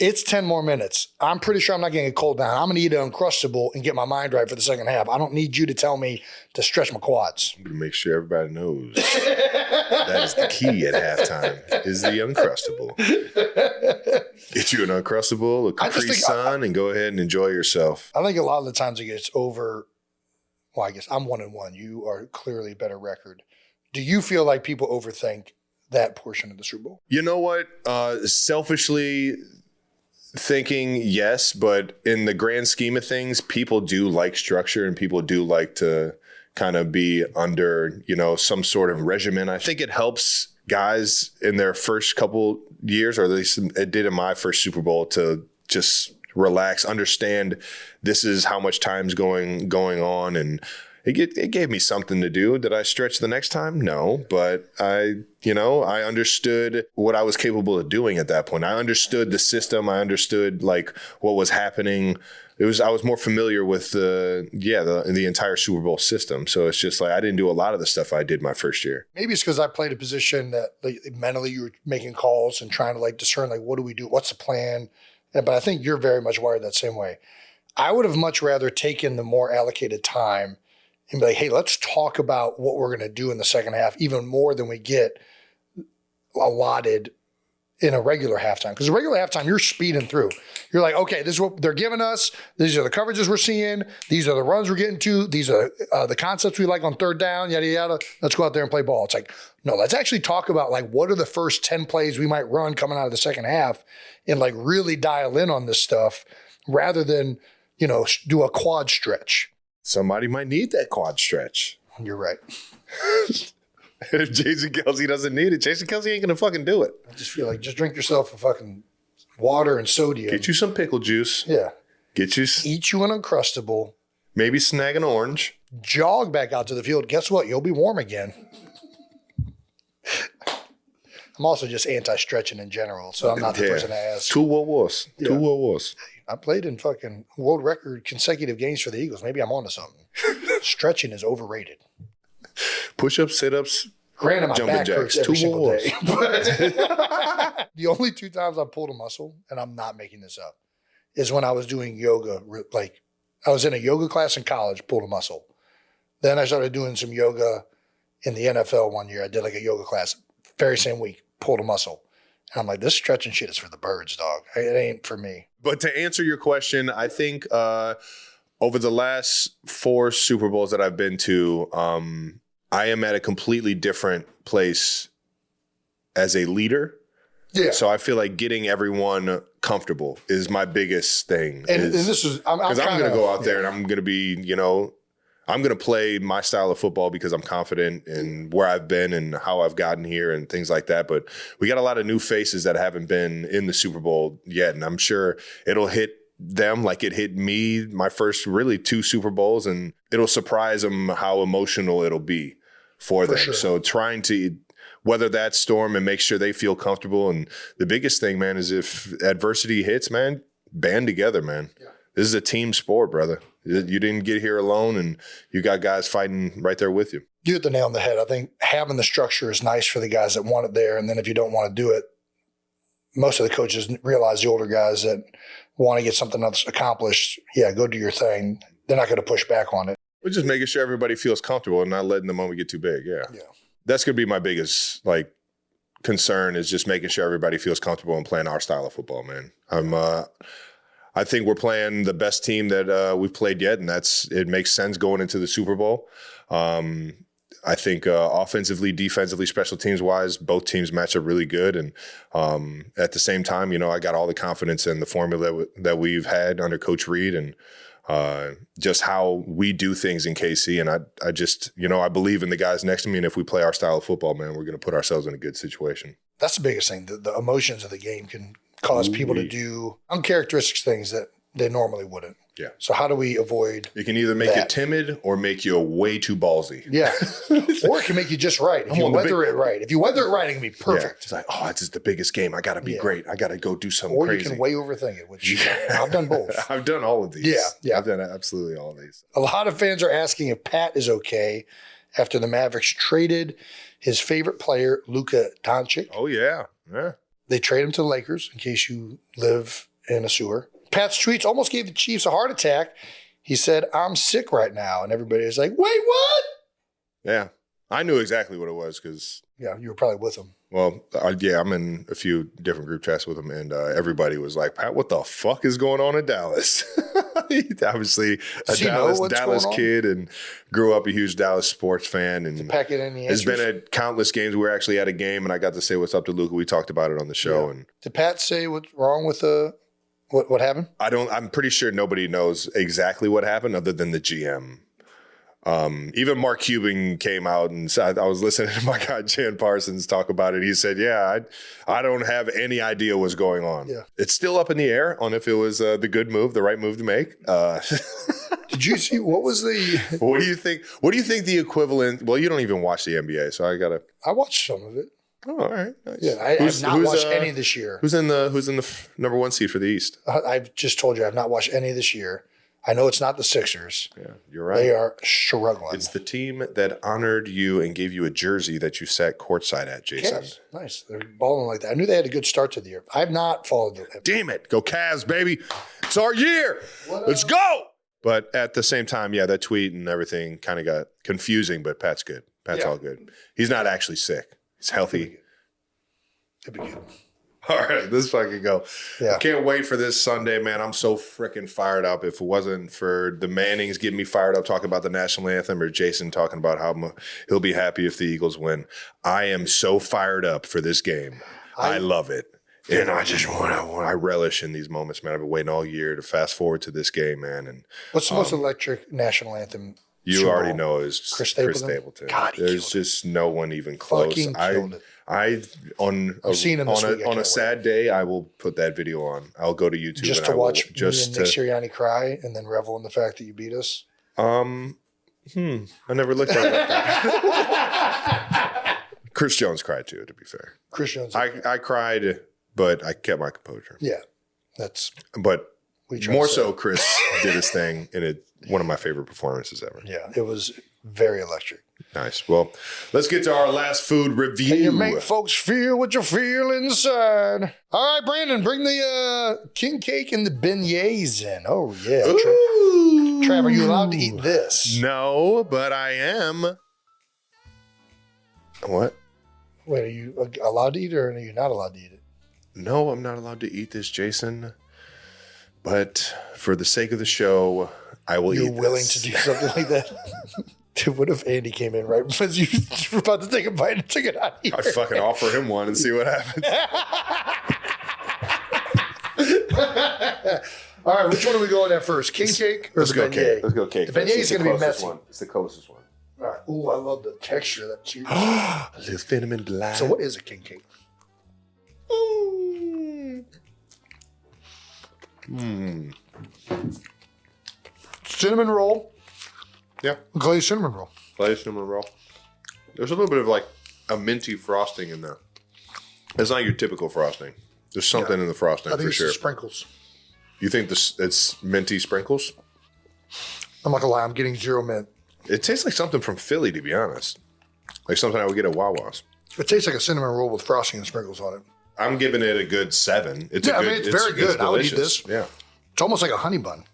It's 10 more minutes. I'm pretty sure I'm not getting a cold down. I'm going to eat an Uncrustable and get my mind right for the second half. I don't need you to tell me to stretch my quads. I'm going to make sure everybody knows that is the key at halftime is the Uncrustable. Get you an Uncrustable, a Capri Sun, and go ahead and enjoy yourself. I think a lot of the times it gets over. Well, I guess I'm 1-1. You are clearly a better record. Do you feel like people overthink that portion of the Super Bowl? You know what? Selfishly thinking, yes, but in the grand scheme of things, people do like structure and people do like to kind of be under, some sort of regimen. I think it helps guys in their first couple years, or at least it did in my first Super Bowl, to just relax, understand this is how much time's going on, and it gave me something to do. Did I stretch the next time? No, but I understood what I was capable of doing at that point. I understood the system. I understood like what was happening. I was more familiar with the entire Super Bowl system. So it's just like I didn't do a lot of the stuff I did my first year. Maybe it's because I played a position that mentally you were making calls and trying to discern what do we do? What's the plan? But I think you're very much wired that same way. I would have much rather taken the more allocated time and be like, hey, let's talk about what we're going to do in the second half, even more than we get allotted in a regular halftime. Because a regular halftime, you're speeding through. You're like, okay, this is what they're giving us. These are the coverages we're seeing. These are the runs we're getting to. These are the concepts we like on third down, yada, yada. Let's go out there and play ball. It's like, no, let's actually talk about what are the first 10 plays we might run coming out of the second half and really dial in on this stuff rather than, do a quad stretch. Somebody might need that quad stretch. You're right. If Jason Kelce doesn't need it, Jason Kelce ain't going to fucking do it. I just feel like just drink yourself a fucking water and sodium. Get you some pickle juice. Yeah. Eat you an Uncrustable. Maybe snag an orange. Jog back out to the field. Guess what? You'll be warm again. I'm also just anti-stretching in general, so I'm not the person to ask. Two World Wars. Yeah. 2 World Wars. I played in fucking world record consecutive games for the Eagles. Maybe I'm onto something. Stretching is overrated. Push-ups, sit-ups, granted, my jumping back jacks. hurts every 2 single World day. The only 2 times I pulled a muscle, and I'm not making this up, is when I was doing yoga. I was in a yoga class in college, pulled a muscle. Then I started doing some yoga in the NFL one year. I did a yoga class. Very same week, pulled a muscle. And I'm like, this stretching shit is for the birds, dog. It ain't for me. But to answer your question, I think over the last 4 Super Bowls that I've been to, I am at a completely different place as a leader. Yeah. So I feel like getting everyone comfortable is my biggest thing. And this is, I'm going to go out there and I'm going to be, I'm going to play my style of football because I'm confident in where I've been and how I've gotten here and things like that. But we got a lot of new faces that haven't been in the Super Bowl yet. And I'm sure it'll hit them like it hit me my first really 2 Super Bowls. And it'll surprise them how emotional it'll be for them. Sure. So trying to weather that storm and make sure they feel comfortable. And the biggest thing, man, is if adversity hits, man, band together, man. Yeah. This is a team sport, brother. You didn't get here alone, and you got guys fighting right there with you. You hit the nail on the head. I think having the structure is nice for the guys that want it there. And then if you don't want to do it, most of the coaches realize the older guys that want to get something else accomplished, go do your thing. They're not going to push back on it. We're just making sure everybody feels comfortable and not letting the moment get too big. Yeah. That's going to be my biggest concern is just making sure everybody feels comfortable and playing our style of football, man. I think we're playing the best team that we've played yet, and it makes sense going into the Super Bowl. I think offensively, defensively, special teams-wise, both teams match up really good. And at the same time, I got all the confidence in the formula that we've had under Coach Reed and just how we do things in KC. And I just, I believe in the guys next to me, and if we play our style of football, man, we're going to put ourselves in a good situation. That's the biggest thing. The emotions of the game can cause people to do uncharacteristic things that they normally wouldn't. Yeah. So how do we avoid it? Can either make you timid or make you way too ballsy. Yeah. Or it can make you just right. If you weather it right. If you weather it right, it can be perfect. Yeah. It's like, this is the biggest game. I got to be great. I got to go do something crazy. Or you can way overthink it, which I've done both. I've done all of these. Yeah. I've done absolutely all of these. A lot of fans are asking if Pat is okay after the Mavericks traded his favorite player, Luka Doncic. Oh, yeah. Yeah. They trade him to the Lakers, in case you live in a sewer. Pat's tweets almost gave the Chiefs a heart attack. He said, "I'm sick right now." And everybody was like, "Wait, what?" Yeah. I knew exactly what it was because, Yeah, you were probably with him. well, I'm in a few different group chats with him, and everybody was like, "Pat, what the fuck is going on in Dallas?" He's obviously a Dallas kid and grew up a huge Dallas sports fan. And Pat get any has answers? been at countless games. We were actually at a game, and I got to say what's up to Luca. We talked about it on the show. Yeah. And Did Pat say what's wrong with what happened? I'm pretty sure nobody knows exactly what happened other than the GM. Even Mark Cuban came out and said, I was listening to my guy Jan Parsons talk about it. He said, "Yeah, I don't have any idea what's going on." Yeah. It's still up in the air on if it was the good move, the right move to make. Did you see what was the? What do you think? What do you think the equivalent? Well, you don't even watch the NBA, so I gotta. I watched some of it. Oh, all right, nice. Yeah, I have not watched any this year. Who's in the number 1 seed for the East? I've just told you I've not watched any this year. I know it's not the Sixers. Yeah, you're right. They are struggling. It's the team that honored you and gave you a jersey that you sat courtside at, Jason. Cavs. Nice. They're balling like that. I knew they had a good start to the year. I've not followed them. Damn it. Go Cavs, baby. It's our year. Let's go. But at the same time, yeah, that tweet and everything kind of got confusing, but Pat's good. Pat's all good. He's not actually sick. He's healthy. It'd be good. All right, let's fucking go. Yeah. I can't wait for this Sunday, man. I'm so freaking fired up. If it wasn't for the Mannings getting me fired up talking about the national anthem or Jason talking about how he'll be happy if the Eagles win, I am so fired up for this game. I love it. And I relish in these moments, man. I've been waiting all year to fast forward to this game, man. And What's the most electric national anthem? you Super already Bowl? know is Chris Chris Stapleton? Stapleton. God, he There's killed just no one even close. Fucking killed it. On seen him this week. I on a can't sad day, I will put that video on. I'll go to YouTube Just and to I will watch me and just Nick to. Sirianni cry and then revel in the fact that you beat us. I never looked at it like that. Chris Jones cried too. To be fair, Chris Jones. I cried, but I kept my composure. Yeah, that's But what you trying more to say. so, Chris did his thing, and one of my favorite performances ever. Yeah, it was very electric. Nice. Well, let's get to our last food review. And you make folks feel what you feel inside. All right, Brandon, bring the king cake and the beignets in. Oh, yeah. Trav, are you allowed to eat this? No, but I am. What? Wait, are you allowed to eat it or are you not allowed to eat it? No, I'm not allowed to eat this, Jason. But for the sake of the show, I will eat this. You're willing to do something like that? Dude, what if Andy came in right as you were about to take a bite and took it out of here? I'd fucking offer him one and see what happens. All right, which one are we going at first? King cake or Let's the go beignet? cake. Let's go cake. The beignet is going to be messy. It's the closest one. All right. Ooh, I love the texture of that cheese. A little cinnamon delight. So what is a king cake? Cinnamon roll. Yeah. Glazed cinnamon roll. Glazed cinnamon roll. There's a little bit of like a minty frosting in there. It's not your typical frosting. There's something in the frosting I think for it's sure. the sprinkles. You think it's minty sprinkles? I'm not gonna lie, I'm getting zero mint. It tastes like something from Philly, to be honest. Like something I would get at Wawa's. It tastes like a cinnamon roll with frosting and sprinkles on it. I'm giving it a good 7. It's Yeah, a good, I mean, it's very good. I would eat delicious. this. Yeah. It's almost like a honey bun.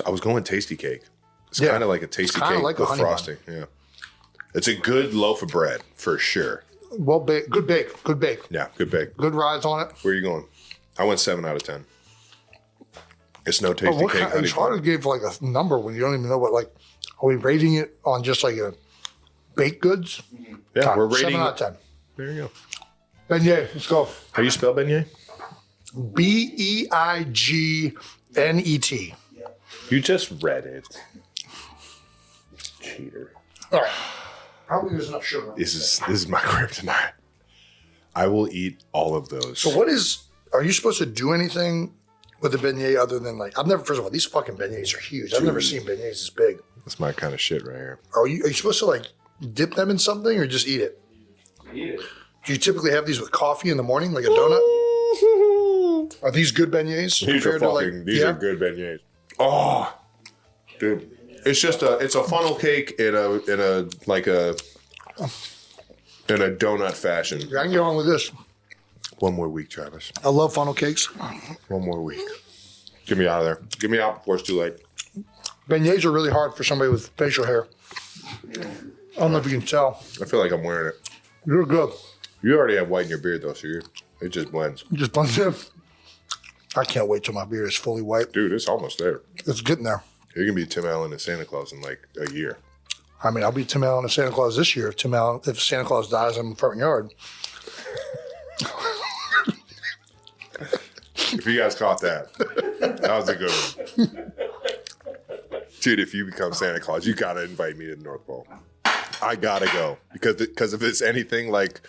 I was going tasty cake. It's Yeah. kind of like a tasty kinda cake like a with honey bun. frosting. Yeah. It's a good loaf of bread for sure. Well baked, good bake, good bake, Yeah, good bake. good rides on it. Where are you going? I went 7 out of 10. It's no tasty What cake. kind, honey it's hard to bun. give like a number when you don't even know what, like, are we rating it on just like a baked goods? Yeah, we're 7 rating. out of 10. There you go. Beignet, let's go. How do you spell beignet? Beignet. You just read it. Cheater. All right. I don't think there's enough sugar. This is my kryptonite. I will eat all of those. So are you supposed to do anything with the beignet other than like, first of all, these fucking beignets are huge. I've never seen beignets this big. That's my kind of shit right here. Are you supposed to like dip them in something or just eat it? Eat it. Do you typically have these with coffee in the morning, like a donut? Are these good beignets? These are compared to, these are good beignets. Oh, dude. It's just it's a funnel cake in a donut fashion. I can get on with this. One more week, Travis. I love funnel cakes. One more week. Get me out of there. Get me out before it's too late. Beignets are really hard for somebody with facial hair. I don't know if you can tell. I feel like I'm wearing it. You're good. You already have white in your beard, though, so it just blends. You just blend it. I can't wait till my beard is fully white. Dude, it's almost there. It's getting there. You're going to be Tim Allen and Santa Claus in like a year. I mean, I'll be Tim Allen and Santa Claus this year. If Santa Claus dies in the front yard. If you guys caught that, that was a good one. Dude, if you become Santa Claus, you got to invite me to the North Pole. I got to go. Because if it's anything like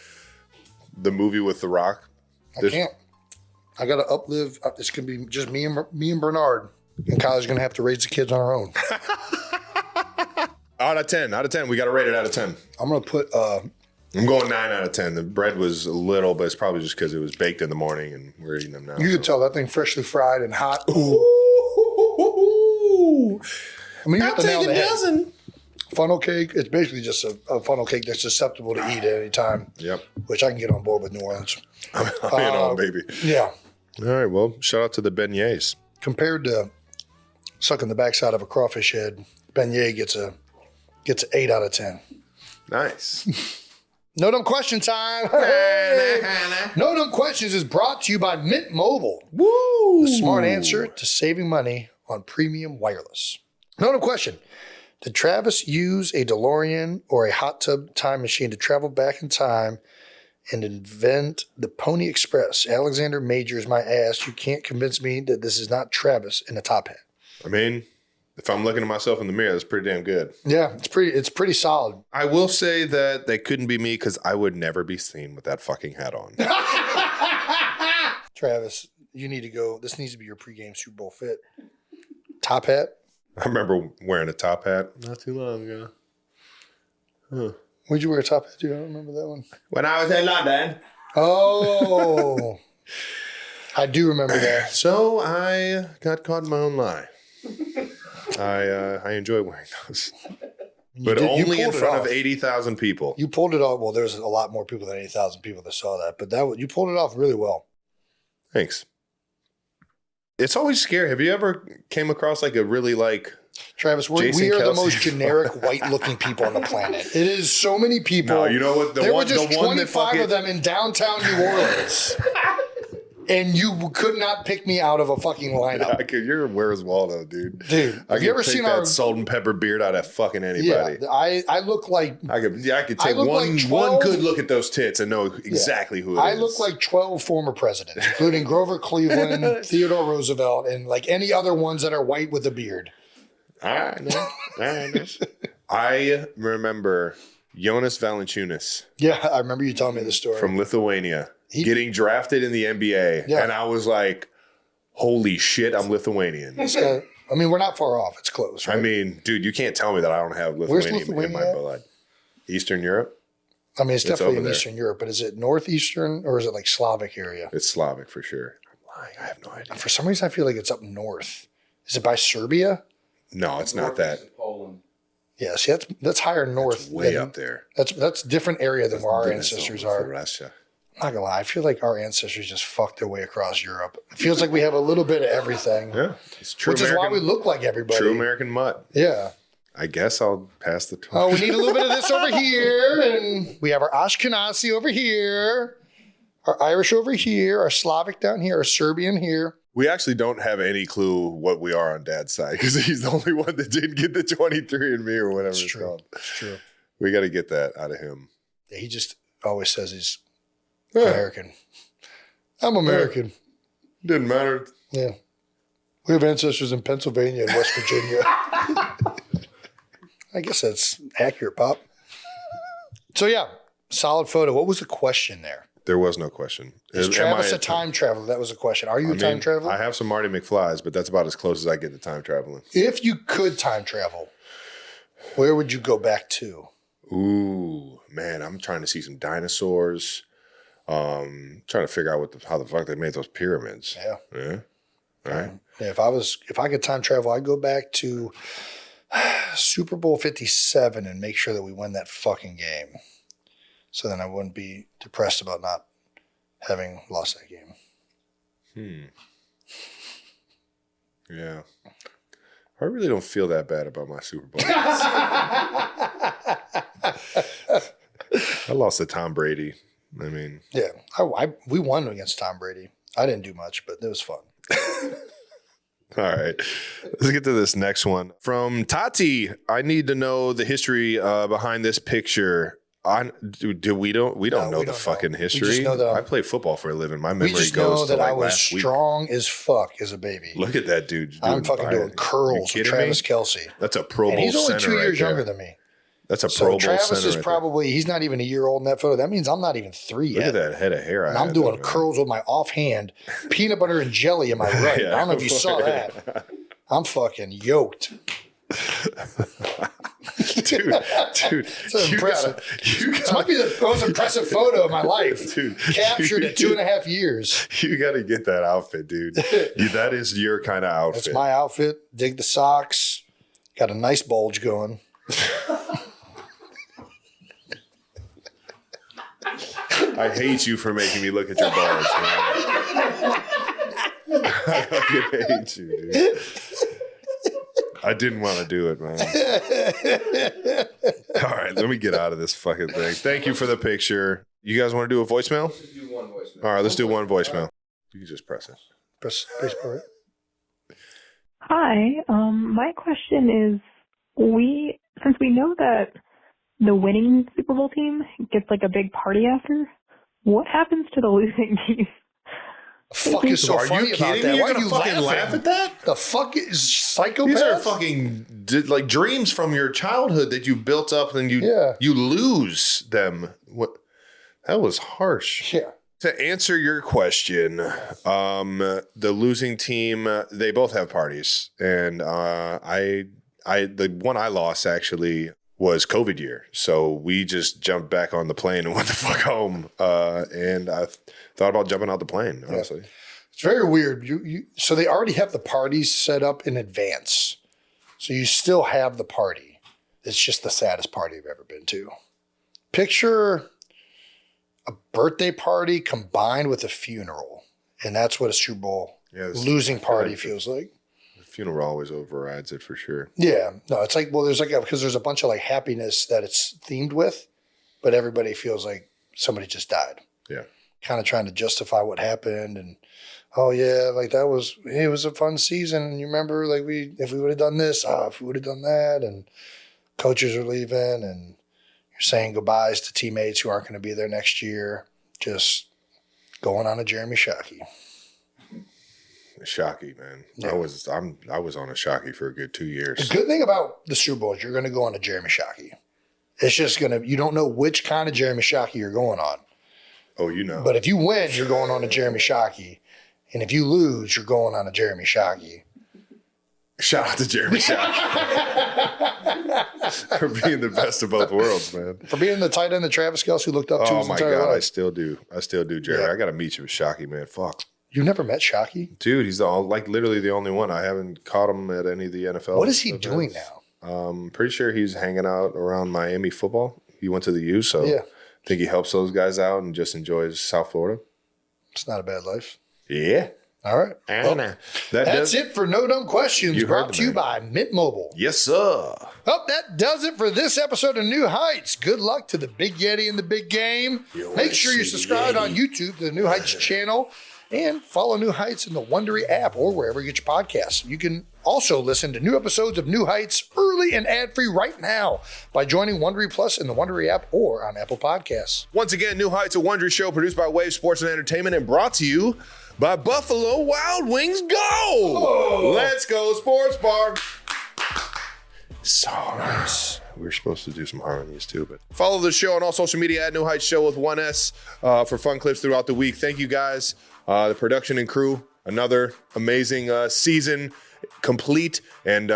the movie with The Rock. I can't. I got to uplive. It's going to be just me and Bernard. And Kylie's going to have to raise the kids on her own. Out of 10. We got to rate it out of 10. I'm going to put... I'm going 9 out of 10. The bread was a little, but it's probably just because it was baked in the morning and we're eating them now. You could tell that thing freshly fried and hot. Ooh. I mean, you hit the nail on the head. Funnel cake, it's basically just a funnel cake that's susceptible to eat at any time. Yep. Which I can get on board with New Orleans. I'm in on, baby. Yeah. All right, well, shout out to the beignets. Compared to sucking the backside of a crawfish head, beignet gets an 8 out of 10. Nice. No Dumb Question time. Hey. No Dumb Questions is brought to you by Mint Mobile. Woo! The smart answer to saving money on premium wireless. No Dumb Question. Did Travis use a DeLorean or a hot tub time machine to travel back in time and invent the Pony Express? Alexander Majors, my ass. You can't convince me that this is not Travis in a top hat. I mean, if I'm looking at myself in the mirror, that's pretty damn good. Yeah, it's pretty solid. I will say that they couldn't be me because I would never be seen with that fucking hat on. Travis, you need to go. This needs to be your pregame Super Bowl fit. Top hat. I remember wearing a top hat not too long ago. Huh. When'd you wear a top hat, dude? I don't remember that one. When I was in London. Oh, I do remember that. So I got caught in my own lie. I enjoy wearing those. But only in front of 80,000 people. You pulled it off. Well, there's a lot more people than 80,000 people that saw that. But you pulled it off really well. Thanks. It's always scary. Have you ever came across like a really like... Travis, we are the most generic white-looking people on the planet. It is so many people. No, you know what? There were just 25 of them in downtown New Orleans. And you could not pick me out of a fucking lineup. You're Where's Waldo, dude. Dude, have you ever seen that salt and pepper beard out of fucking anybody? Yeah, I look like... I could take one good look at those tits and know exactly who it is. I look like 12 former presidents, including Grover Cleveland, Theodore Roosevelt, and like any other ones that are white with a beard. I know. I remember Jonas Valanciunas. Yeah, I remember you telling me the story. From Lithuania. Getting drafted in the NBA. Yeah. And I was like, holy shit, I'm Lithuanian. I mean, we're not far off. It's close, right? I mean, dude, you can't tell me that I don't have Lithuanian in my blood. Eastern Europe? I mean, it's definitely in Eastern Europe, but is it Northeastern or is it like Slavic area? It's Slavic for sure. I'm lying. I have no idea. For some reason, I feel like it's up north. Is it by Serbia? No, it's not that. Poland. Yeah, see, that's higher north. That's way up there. That's a different area than where our ancestors are. Russia. I'm not gonna lie, I feel like our ancestors just fucked their way across Europe. It feels like we have a little bit of everything. Yeah, it's true. Which is why we look like everybody. True American mutt. Yeah. I guess I'll pass the torch. Oh, we need a little bit of this over here, and we have our Ashkenazi over here, our Irish over here, our Slavic down here, our Serbian here. We actually don't have any clue what we are on Dad's side because he's the only one that didn't get the 23andMe or whatever it's called. It's true. We got to get that out of him. Yeah, he just always says he's American. I'm American. Didn't matter. Yeah. We have ancestors in Pennsylvania and West Virginia. I guess that's accurate, Pop. So, yeah, solid photo. What was the question there? There was no question. Is Travis a time traveler? That was a question. Are you a time traveler? I have some Marty McFlys, but that's about as close as I get to time traveling. If you could time travel, where would you go back to? Ooh, man, I'm trying to see some dinosaurs. Trying to figure out how the fuck they made those pyramids. Yeah. Yeah. All right. Yeah, if I could time travel, I'd go back to Super Bowl 57 and make sure that we win that fucking game. So then I wouldn't be depressed about not having lost that game. Yeah. I really don't feel that bad about my Super Bowl. I lost to Tom Brady. I mean, yeah, we won against Tom Brady. I didn't do much, but it was fun. all right. Let's get to this next one. From Tati, I need to know the history behind this picture. We don't know the fucking history. We just know that I play football for a living. My memory we just goes know to that I like was last week. strong as fuck as a baby. Look at that dude. I'm fucking doing curls with Travis Kelce. That's a Pro Bowl And he's only center 2 years right younger there. than me. That's a So Pro Bowl Travis center is right probably, he's not even a year old in that photo. That means I'm not even 3 there. yet. Look at that head of hair. And I'm doing curls with my offhand, peanut butter and jelly in my right. Yeah. I don't know if you saw that. I'm fucking yoked. dude, It's impressive. This might be the most impressive photo of my life. Dude, Captured at 2.5 years. You got to get that outfit, dude. That is your kind of outfit. That's my outfit. Dig the socks. Got a nice bulge going. I hate you for making me look at your balls, man. I fucking hate you, dude. I didn't want to do it, man. All right, let me get out of this fucking thing. Thank you for the picture. You guys want to do a voicemail? Let's do one voicemail. All right, let's do one voicemail. You can just press it. Press space bar. Hi. My question is, since we know that the winning Super Bowl team gets like a big party after, what happens to the losing team? Fuck is so Are funny you about kidding that? me? You're Why are gonna you fucking laughing? laugh at that? The fuck is psychopath? These are fucking like dreams from your childhood that you built up, and you lose them. What? That was harsh. Yeah. To answer your question, the losing team, they both have parties, and the one I lost actually was COVID year, so we just jumped back on the plane and went the fuck home. And I thought about jumping out the plane, honestly. Yeah. It's very weird. So they already have the parties set up in advance, so you still have the party. It's just the saddest party I've ever been to. Picture a birthday party combined with a funeral, and that's what a Super Bowl losing party feels like. The funeral always overrides it for sure. Yeah, no, it's like, well, because there's a bunch of like happiness that it's themed with, but everybody feels like somebody just died. Yeah, kind of trying to justify what happened, and oh yeah, like it was a fun season, and you remember like if we would have done this, if we would have done that, and coaches are leaving, and you're saying goodbyes to teammates who aren't going to be there next year, just going on a Jeremy Shockey. Shockey, man. Yeah. I was on a Shockey for a good 2 years. The good thing about the Super Bowl is you're going to go on a Jeremy Shockey. It's just you don't know which kind of Jeremy Shockey you're going on. Oh, you know. But if you win, you're going on a Jeremy Shockey. And if you lose, you're going on a Jeremy Shockey. Shout out to Jeremy Shockey for being the best of both worlds, man. For being the tight end that Travis Kelce looked up to Oh his my entire God, life. I still do, Jerry. Yeah. I got to meet you with Shockey, man. Fuck. You never met Shockey? Dude, he's literally the only one. I haven't caught him at any of the NFL. What is he events. doing now? Pretty sure he's hanging out around Miami football. He went to the U, so Yeah. I think he helps those guys out and just enjoys South Florida. It's not a bad life. Yeah. All right. Well, that's it for No Dumb Questions, You heard brought the to you man. by Mint Mobile. Yes, sir. Well, that does it for this episode of New Heights. Good luck to the Big Yeti in the big game. Make sure you're subscribed on YouTube to the New Heights channel and follow New Heights in the Wondery app or wherever you get your podcasts. You can also listen to new episodes of New Heights early and ad-free right now by joining Wondery Plus in the Wondery app or on Apple Podcasts. Once again, New Heights, a Wondery show produced by Wave Sports and Entertainment and brought to you by Buffalo Wild Wings Go. Oh. Let's go, Sports Bar. So nice. We were supposed to do some harmonies too, but follow the show on all social media at New Heights Show with 1S for fun clips throughout the week. Thank you guys, the production and crew. Another amazing season complete, and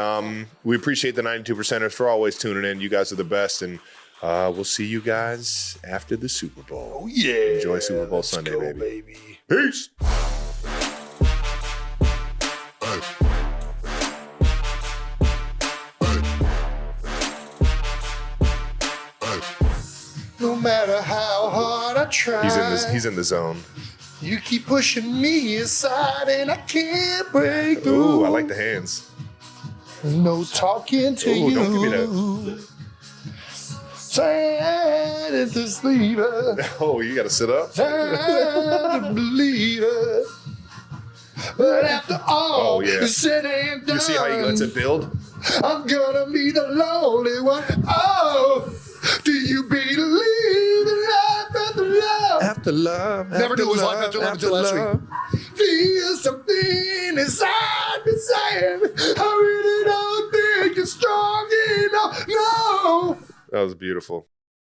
we appreciate the 92%ers for always tuning in. You guys are the best, and we'll see you guys after the Super Bowl. Oh, yeah. Enjoy Super Bowl Sunday, go, baby. Peace. No matter how hard I try. He's in the zone. You keep pushing me aside and I can't break through. Ooh, I like the hands. There's no talking to Ooh, you. don't give me that. Sad as a sleeper. Oh, you got to sit up? Sad to believe it. But after all, Oh, yeah. said and done, You see how he lets it build? I'm gonna be the lonely one. Oh, do you believe in life after love? After love. Never knew it was life after love until last week. Feel something inside me saying, I really don't think you're strong enough. No. That was beautiful.